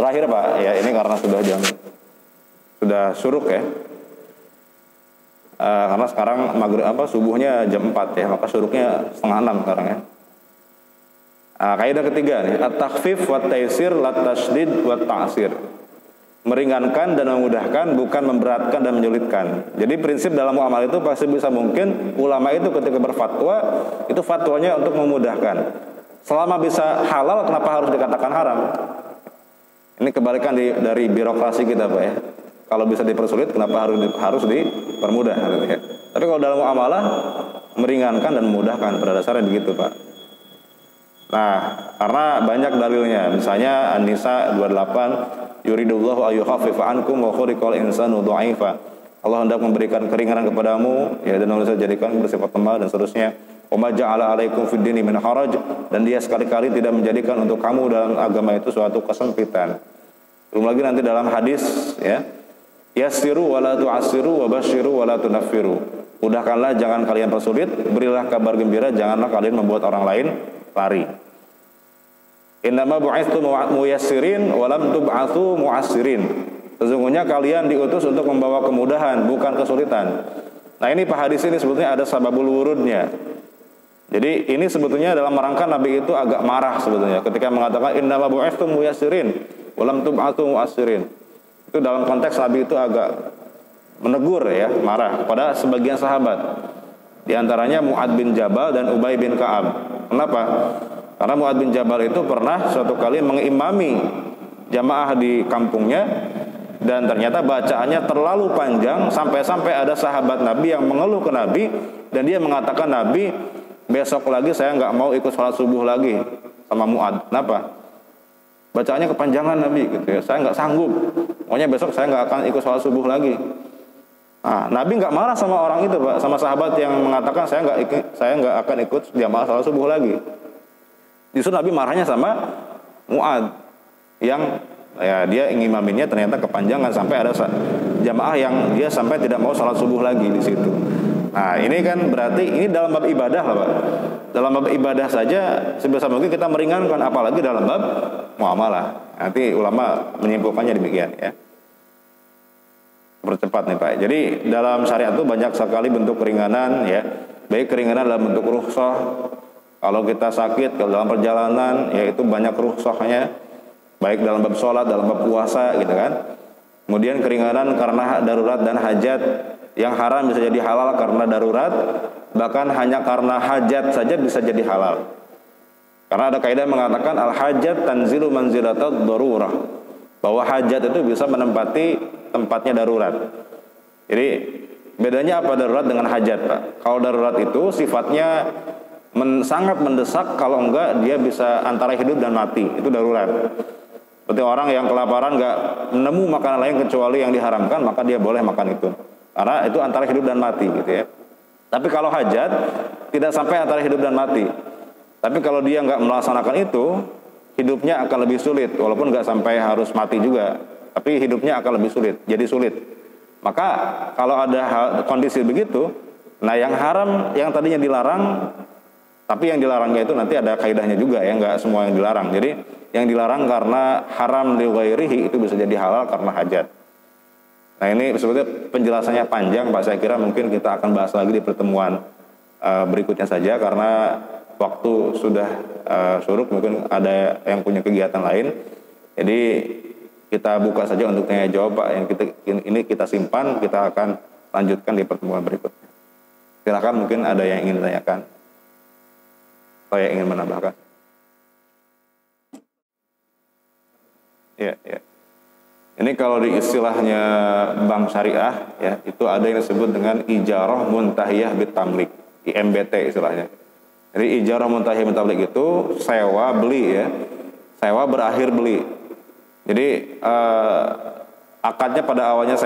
Terakhir, Pak, ya ini karena sudah suruk ya. Karena sekarang subuhnya jam 4 ya, maka suruknya 5:30 sekarang ya. Kaidah ketiga nih, at-takhfif wa taysir la tasydid wa ta'sir. Meringankan dan memudahkan, bukan memberatkan dan menyulitkan. Jadi prinsip dalam muamalah itu pasti bisa mungkin ulama itu ketika berfatwa, itu fatwanya untuk memudahkan. Selama bisa halal, kenapa harus dikatakan haram? Ini kebalikan dari birokrasi kita, Pak ya. Kalau bisa dipersulit, kenapa harus dipermudah gitu ya. Tapi kalau dalam muamalah, meringankan dan memudahkan, pada dasarnya begitu, Pak. Nah, karena banyak dalilnya. Misalnya An-Nisa 28, yuridullahu ayyukhaffifa ankum wa khuliqal insanu dha'ifa. Allah hendak memberikan keringanan kepadamu ya, dan manusia jadikan bersifat lemah dan seterusnya. Wa ma ja'ala 'alaikum fid dini min haraj, dan dia sekali-kali tidak menjadikan untuk kamu dalam agama itu suatu kesempitan. Belum lagi nanti dalam hadis ya, yassiru wa la tu'assiru wa basyiru wa la tunaffiru. Mudahkanlah, jangan kalian persulit, berilah kabar gembira, janganlah kalian membuat orang lain lari. Innama bu'itsu muyassirin wa lam tub'atsu mu'assirin. Sesungguhnya kalian diutus untuk membawa kemudahan, bukan kesulitan. Nah, ini Pak, hadis ini sebetulnya ada sababul wurudnya. Jadi ini sebetulnya dalam rangka Nabi itu agak marah sebetulnya ketika mengatakan innama bu'itsu muyassirin wa lam tub'atsu mu'assirin. Itu dalam konteks Nabi itu agak menegur ya, marah kepada sebagian sahabat. Di antaranya Mu'ad bin Jabal dan Ubay bin Ka'ab. Kenapa? Karena Mu'ad bin Jabal itu pernah suatu kali mengimami jamaah di kampungnya, Dan ternyata bacaannya terlalu panjang sampai-sampai ada sahabat Nabi yang mengeluh ke Nabi dan dia mengatakan, Nabi, besok lagi saya nggak mau ikut sholat subuh lagi sama Mu'ad. Kenapa? Bacaannya kepanjangan Nabi gitu ya. Saya nggak sanggup. Pokoknya besok saya nggak akan ikut sholat subuh lagi. Nah, Nabi nggak marah sama orang itu, Pak, sama sahabat yang mengatakan saya nggak akan ikut jamaah sholat subuh lagi. Justru Nabi marahnya sama Mu'ad yang ya dia ngimaminnya ternyata kepanjangan sampai ada jamaah yang dia sampai tidak mau sholat subuh lagi di situ. Nah, ini kan berarti ini dalam bab ibadah lah, Pak. Dalam bab ibadah saja sebisa mungkin kita meringankan, apalagi dalam bab muamalah. Nanti ulama menyimpulkannya demikian ya. Percepat nih Pak. Jadi dalam syariat itu banyak sekali bentuk keringanan ya. Baik keringanan dalam bentuk rukhsah. Kalau kita sakit, kalau dalam perjalanan ya itu banyak rukhsahnya. Baik dalam bab sholat, dalam bab puasa gitu kan. Kemudian keringanan karena darurat dan hajat. Yang haram bisa jadi halal karena darurat. Bahkan hanya karena hajat saja bisa jadi halal. Karena ada kaidah mengatakan al-hajat tanzilu manzilatad darurah. Bahwa hajat itu bisa menempati tempatnya darurat. Jadi bedanya apa darurat dengan hajat, Pak? Kalau darurat itu sifatnya sangat mendesak, kalau enggak dia bisa antara hidup dan mati. Itu darurat. Seperti orang yang kelaparan nggak menemu makanan lain kecuali yang diharamkan, maka dia boleh makan itu. Karena itu antara hidup dan mati gitu ya. Tapi kalau hajat tidak sampai antara hidup dan mati. Tapi kalau dia nggak melaksanakan itu, hidupnya akan lebih sulit, walaupun nggak sampai harus mati juga. Tapi hidupnya akan lebih sulit, jadi sulit. Maka kalau ada kondisi begitu, nah yang haram, yang tadinya dilarang, tapi yang dilarangnya itu nanti ada kaidahnya juga ya, nggak semua yang dilarang. Jadi yang dilarang karena haram li ghairihi itu bisa jadi halal karena hajat. Nah ini sebetulnya penjelasannya panjang Pak, saya kira mungkin kita akan bahas lagi di pertemuan berikutnya saja karena waktu sudah surut, mungkin ada yang punya kegiatan lain. Jadi kita buka saja untuk tanya jawab Pak, yang ini kita simpan, kita akan lanjutkan di pertemuan berikutnya. Silakan, mungkin ada yang ingin ditanyakan atau yang ingin menambahkan. Ya. Ini kalau di istilahnya bank syariah ya, itu ada yang disebut dengan ijarah muntahiyah bitamlik, IMBT istilahnya. Jadi ijarah muntahiyah bitamlik itu sewa beli ya. Sewa berakhir beli. Jadi akadnya pada awalnya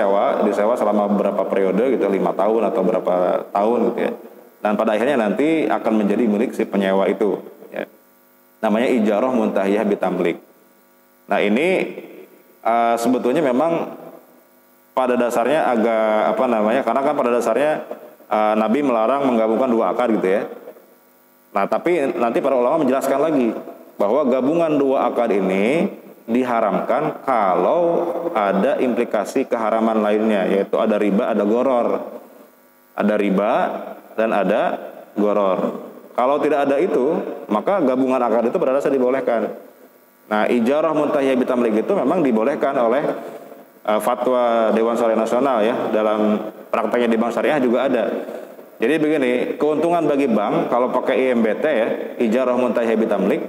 disewa selama beberapa periode gitu, 5 tahun atau berapa tahun gitu ya. Dan pada akhirnya nanti akan menjadi milik si penyewa itu ya. Namanya ijarah muntahiyah bitamlik. Nah, ini sebetulnya memang pada dasarnya agak karena kan pada dasarnya Nabi melarang menggabungkan 2 akad gitu ya. Nah, tapi nanti para ulama menjelaskan lagi bahwa gabungan 2 akad ini diharamkan kalau ada implikasi keharaman lainnya, yaitu ada riba, ada goror. Ada riba dan ada goror. Kalau tidak ada itu, maka gabungan akad itu berasa dibolehkan. Nah, ijarah muntahiyah bitamlik itu memang dibolehkan oleh fatwa Dewan Syariah Nasional ya. Dalam prakteknya di bank syariah juga ada. Jadi begini, keuntungan bagi bank kalau pakai IMBT ya, ijarah muntahiyah bitamlik.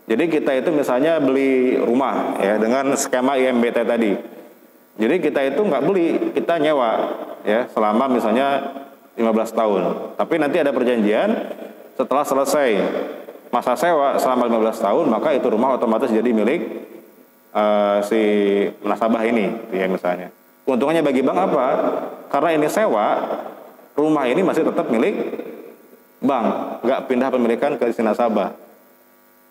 Jadi kita itu misalnya beli rumah ya dengan skema IMBT tadi. Jadi kita itu nggak beli, kita nyewa ya selama misalnya 15 tahun. Tapi nanti ada perjanjian setelah selesai masa sewa selama 15 tahun, maka itu rumah otomatis jadi milik si nasabah ini ya misalnya. Keuntungannya bagi bank apa? Karena ini sewa, rumah ini masih tetap milik bank, nggak pindah pemilikan ke si nasabah.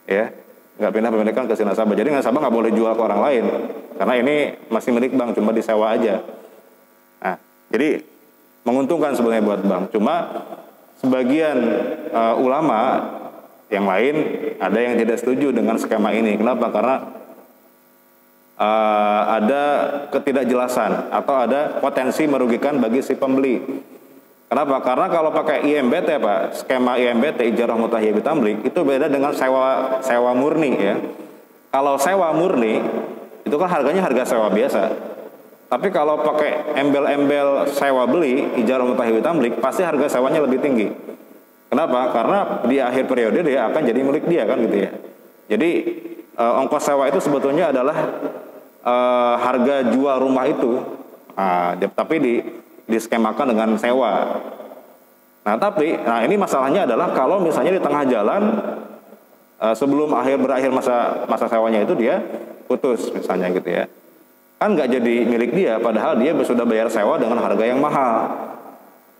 Ya. Nggak pindah pemilikan ke si nasabah. Jadi nasabah nggak boleh jual ke orang lain karena ini masih milik bank, cuma disewa aja. Nah, jadi menguntungkan sebenarnya buat bank. Cuma sebagian ulama yang lain ada yang tidak setuju dengan skema ini. Kenapa? Karena ada ketidakjelasan atau ada potensi merugikan bagi si pembeli. Kenapa? Karena kalau pakai IMBT Pak, skema IMBT ijarah muntahiyah bitamlik itu beda dengan sewa murni ya. Kalau sewa murni itu kan harganya harga sewa biasa. Tapi kalau pakai embel-embel sewa beli ijarah muntahiyah bitamlik pasti harga sewanya lebih tinggi. Kenapa? Karena di akhir periode dia akan jadi milik dia kan gitu ya. Jadi ongkos sewa itu sebetulnya adalah harga jual rumah itu, tapi diskemakan dengan sewa. Nah ini masalahnya adalah kalau misalnya di tengah jalan sebelum berakhir masa sewanya itu dia putus misalnya gitu ya, kan nggak jadi milik dia, padahal dia sudah bayar sewa dengan harga yang mahal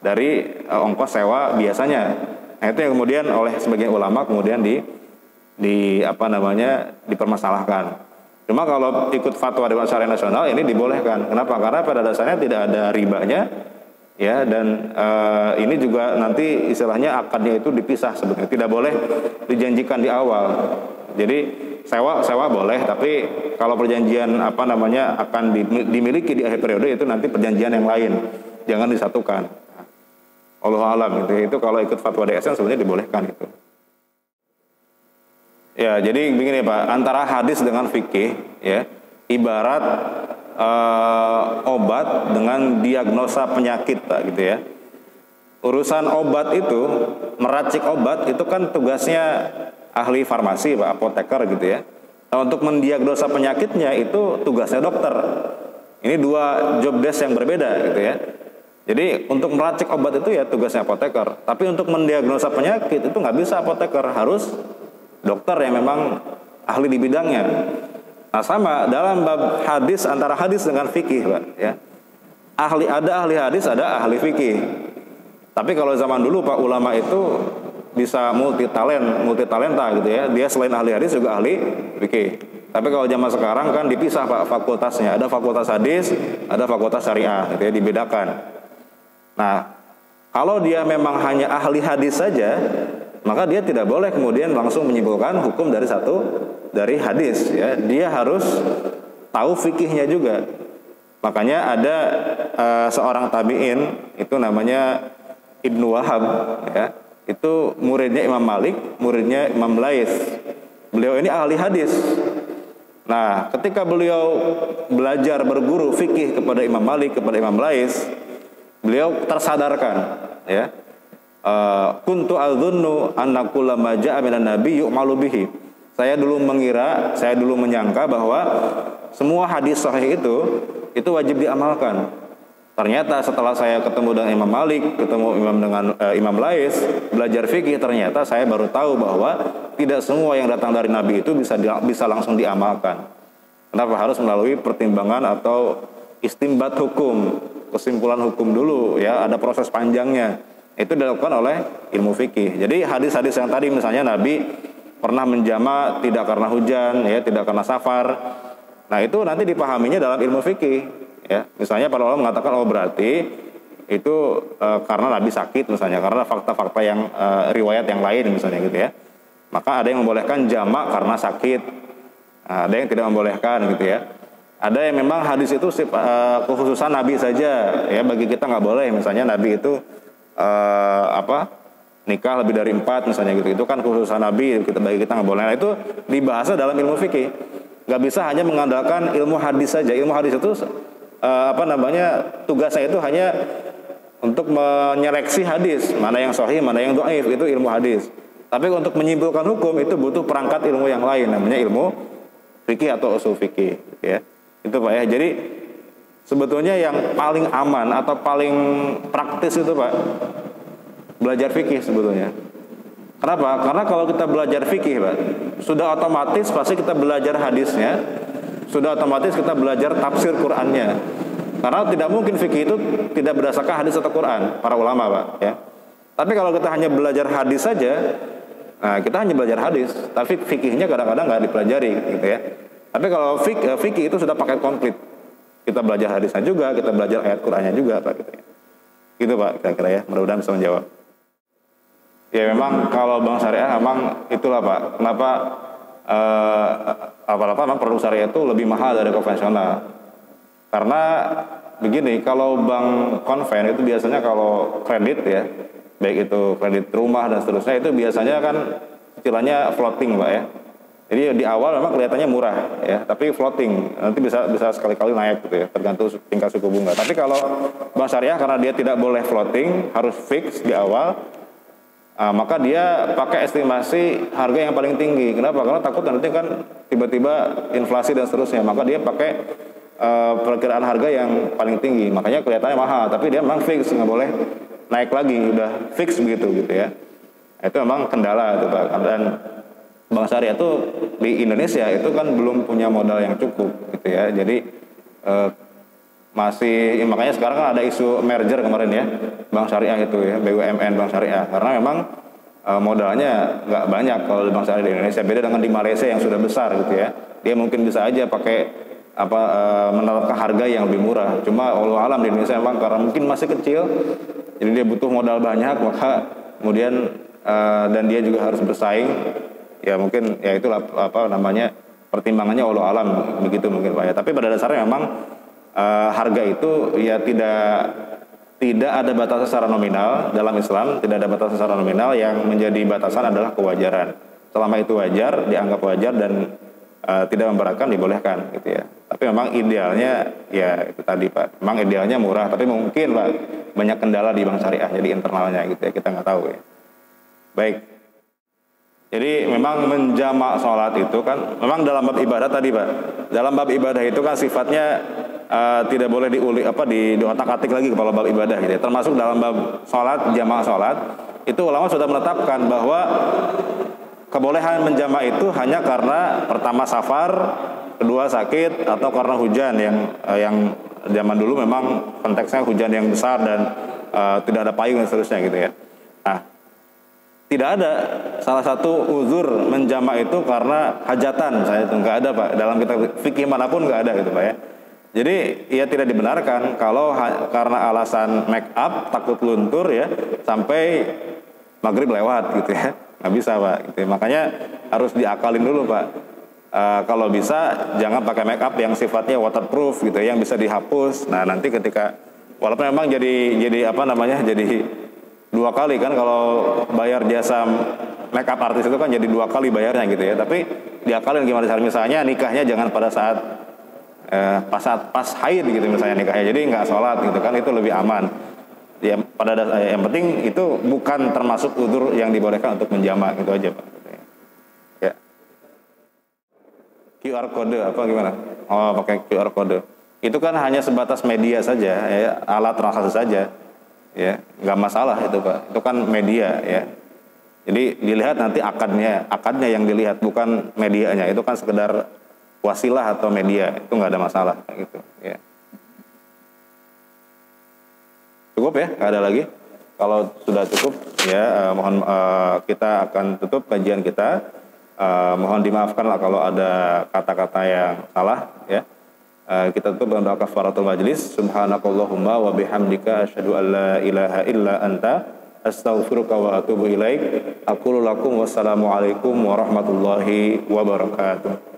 dari ongkos sewa biasanya. Nah itu yang kemudian oleh sebagian ulama kemudian dipermasalahkan. Cuma kalau ikut fatwa Dewan Syariah Nasional ini dibolehkan. Kenapa? Karena pada dasarnya tidak ada ribanya, ya, dan ini juga nanti istilahnya akadnya itu dipisah sebetulnya, tidak boleh dijanjikan di awal. Jadi sewa boleh, tapi kalau perjanjian akan dimiliki di akhir periode itu nanti perjanjian yang lain, jangan disatukan. Allahu a'lam itu kalau ikut fatwa DSN sebenarnya dibolehkan itu. Ya, jadi begini Pak, antara hadis dengan fikih, ya, ibarat obat dengan diagnosa penyakit Pak, gitu ya. Urusan obat itu, meracik obat itu kan tugasnya ahli farmasi Pak, apoteker gitu ya. Nah, untuk mendiagnosa penyakitnya itu tugasnya dokter. Ini dua job desk yang berbeda gitu ya. Jadi untuk meracik obat itu ya tugasnya apoteker, tapi untuk mendiagnosa penyakit itu nggak bisa apoteker, harus dokter yang memang ahli di bidangnya. Nah sama dalam bab hadis, antara hadis dengan fikih Pak, ya. Ada ahli hadis, ada ahli fikih. Tapi kalau zaman dulu Pak, ulama itu bisa multi talenta gitu ya. Dia selain ahli hadis juga ahli fikih. Tapi kalau zaman sekarang kan dipisah Pak fakultasnya. Ada fakultas hadis, ada fakultas syariah gitu ya, dibedakan. Nah, kalau dia memang hanya ahli hadis saja, maka dia tidak boleh kemudian langsung menyimpulkan hukum dari hadis ya. Dia harus tahu fikihnya juga. Makanya ada seorang tabi'in itu namanya Ibnu Wahab ya. Itu muridnya Imam Malik, muridnya Imam Laits. Beliau ini ahli hadis. Nah, ketika beliau belajar berguru fikih kepada Imam Malik, kepada Imam Laits, beliau tersadarkan ya. Kuntu adzunnu anna kulla ma jaa'a minan nabi yu'malu bihi. Saya dulu menyangka bahwa semua hadis sahih itu wajib diamalkan. Ternyata setelah saya ketemu dengan Imam Malik, ketemu Imam Laits, belajar fikih, ternyata saya baru tahu bahwa tidak semua yang datang dari Nabi itu bisa langsung diamalkan. Kenapa? Harus melalui pertimbangan atau istimbat hukum, kesimpulan hukum dulu ya, ada proses panjangnya. Itu dilakukan oleh ilmu fikih. Jadi hadis-hadis yang tadi misalnya Nabi pernah menjama tidak karena hujan ya, tidak karena safar. Nah, itu nanti dipahaminya dalam ilmu fikih. Ya, misalnya para ulama mengatakan berarti itu karena Nabi sakit misalnya, karena fakta-fakta yang riwayat yang lain misalnya gitu ya. Maka ada yang membolehkan jamak karena sakit, ada yang tidak membolehkan gitu ya. Ada yang memang hadis itu kekhususan Nabi saja ya, bagi kita nggak boleh. Misalnya Nabi itu nikah lebih dari 4 misalnya gitu, itu kan kekhususan Nabi, bagi kita nggak boleh. Nah, itu dibahas dalam ilmu fikih. Nggak bisa hanya mengandalkan ilmu hadis saja. Ilmu hadis itu tugasnya itu hanya untuk menyeleksi hadis, mana yang sahih, mana yang dhaif, itu ilmu hadis. Tapi untuk menyimpulkan hukum itu butuh perangkat ilmu yang lain, namanya ilmu fikih atau usul fikih ya. Itu Pak ya. Jadi sebetulnya yang paling aman atau paling praktis itu Pak, belajar fikih sebetulnya. Kenapa? Karena kalau kita belajar fikih Pak, sudah otomatis pasti kita belajar hadisnya, sudah otomatis kita belajar tafsir Qur'annya. Karena tidak mungkin fikih itu tidak berdasarkan hadis atau Quran, para ulama Pak ya. Tapi kalau kita hanya belajar hadis saja, nah kita hanya belajar hadis, tapi fikihnya kadang-kadang nggak dipelajari gitu ya. Tapi kalau fikih itu sudah pakai komplit. Kita belajar hadisnya juga, kita belajar ayat Qur'annya juga Pak gitu ya. Gitu Pak kira-kira ya, mudah-mudahan bisa menjawab. Ya memang kalau bank syariah memang itulah Pak, kenapa memang produk syariah itu lebih mahal dari konvensional. Karena begini, kalau bank konven itu biasanya kalau kredit ya, baik itu kredit rumah dan seterusnya, itu biasanya kan istilahnya floating Pak ya. Jadi di awal memang kelihatannya murah ya, tapi floating, nanti bisa sekali-kali naik gitu ya, tergantung tingkat suku bunga. Tapi kalau bank syariah karena dia tidak boleh floating, harus fix di awal, maka dia pakai estimasi harga yang paling tinggi. Kenapa? Karena takut nanti kan tiba-tiba inflasi dan seterusnya. Maka dia pakai perkiraan harga yang paling tinggi. Makanya kelihatannya mahal, tapi dia memang fix, nggak boleh naik lagi, udah fix begitu gitu ya. Itu memang kendala itu Pak. Dan Bank Syariah itu di Indonesia itu kan belum punya modal yang cukup gitu ya. Jadi makanya sekarang kan ada isu merger kemarin ya, Bank Syariah itu ya, BUMN Bank Syariah, karena memang modalnya nggak banyak kalau di Bank Syariah di Indonesia, beda dengan di Malaysia yang sudah besar gitu ya. Dia mungkin bisa aja pakai menerapkan harga yang lebih murah. Cuma Allah alam di Indonesia memang karena mungkin masih kecil, jadi dia butuh modal banyak, maka kemudian dan dia juga harus bersaing. Ya mungkin ya itulah pertimbangannya Allah alam begitu mungkin Pak ya. Tapi pada dasarnya memang harga itu ya tidak ada batasan secara nominal dalam Islam, tidak ada batasan secara nominal, yang menjadi batasan adalah kewajaran. Selama itu wajar, dianggap wajar dan tidak memberatkan, dibolehkan gitu ya. Tapi memang idealnya ya itu tadi Pak, memang idealnya murah, tapi mungkin Pak banyak kendala di Bank Syariah jadi internalnya gitu ya, kita nggak tahu ya. Baik. Jadi memang menjamak sholat itu kan memang dalam bab ibadah tadi Pak. Dalam bab ibadah itu kan sifatnya tidak boleh di otak-atik lagi kepala bab ibadah gitu ya. Termasuk dalam bab sholat, jamaah sholat, itu ulama sudah menetapkan bahwa kebolehan menjamak itu hanya karena pertama safar, kedua sakit, atau karena hujan yang zaman dulu memang konteksnya hujan yang besar dan tidak ada payung dan seterusnya gitu ya. Nah, tidak ada salah satu uzur menjamak itu karena hajatan, saya itu nggak ada Pak, dalam kitab fikih manapun nggak ada gitu Pak ya. Jadi ya tidak dibenarkan kalau karena alasan make up, takut luntur ya, sampai maghrib lewat gitu ya, nggak bisa Pak gitu ya. Makanya harus diakalin dulu Pak. Kalau bisa jangan pakai make up yang sifatnya waterproof gitu ya, yang bisa dihapus. Nah nanti ketika walaupun memang jadi dua kali kan, kalau bayar jasa make up artis itu kan jadi 2 kali bayarnya gitu ya. Tapi diakalin gimana cara, misalnya nikahnya jangan pada saat pas haid gitu misalnya nikahnya, jadi nggak sholat gitu kan, itu lebih aman ya. Yang penting itu bukan termasuk uzur yang dibolehkan untuk menjamak, itu aja Pak ya. QR code apa gimana? Oh pakai QR code itu kan hanya sebatas media saja ya, alat transaksi saja ya, nggak masalah itu Pak, itu kan media ya. Jadi dilihat nanti akadnya yang dilihat, bukan medianya. Itu kan sekedar wasilah atau media, itu nggak ada masalah gitu ya. Cukup ya, nggak ada lagi. Kalau sudah cukup ya, mohon kita akan tutup kajian kita. Mohon dimaafkan lah kalau ada kata-kata yang salah ya. Kita tutup dengan doa kafaratul majlis. Subhanakallahumma wa bihamdika asyhadu an la ilaha illa anta astaghfiruka wa atubu ilaik. Aqulu lakum wassalamu alaikum warahmatullahi wabarakatuh.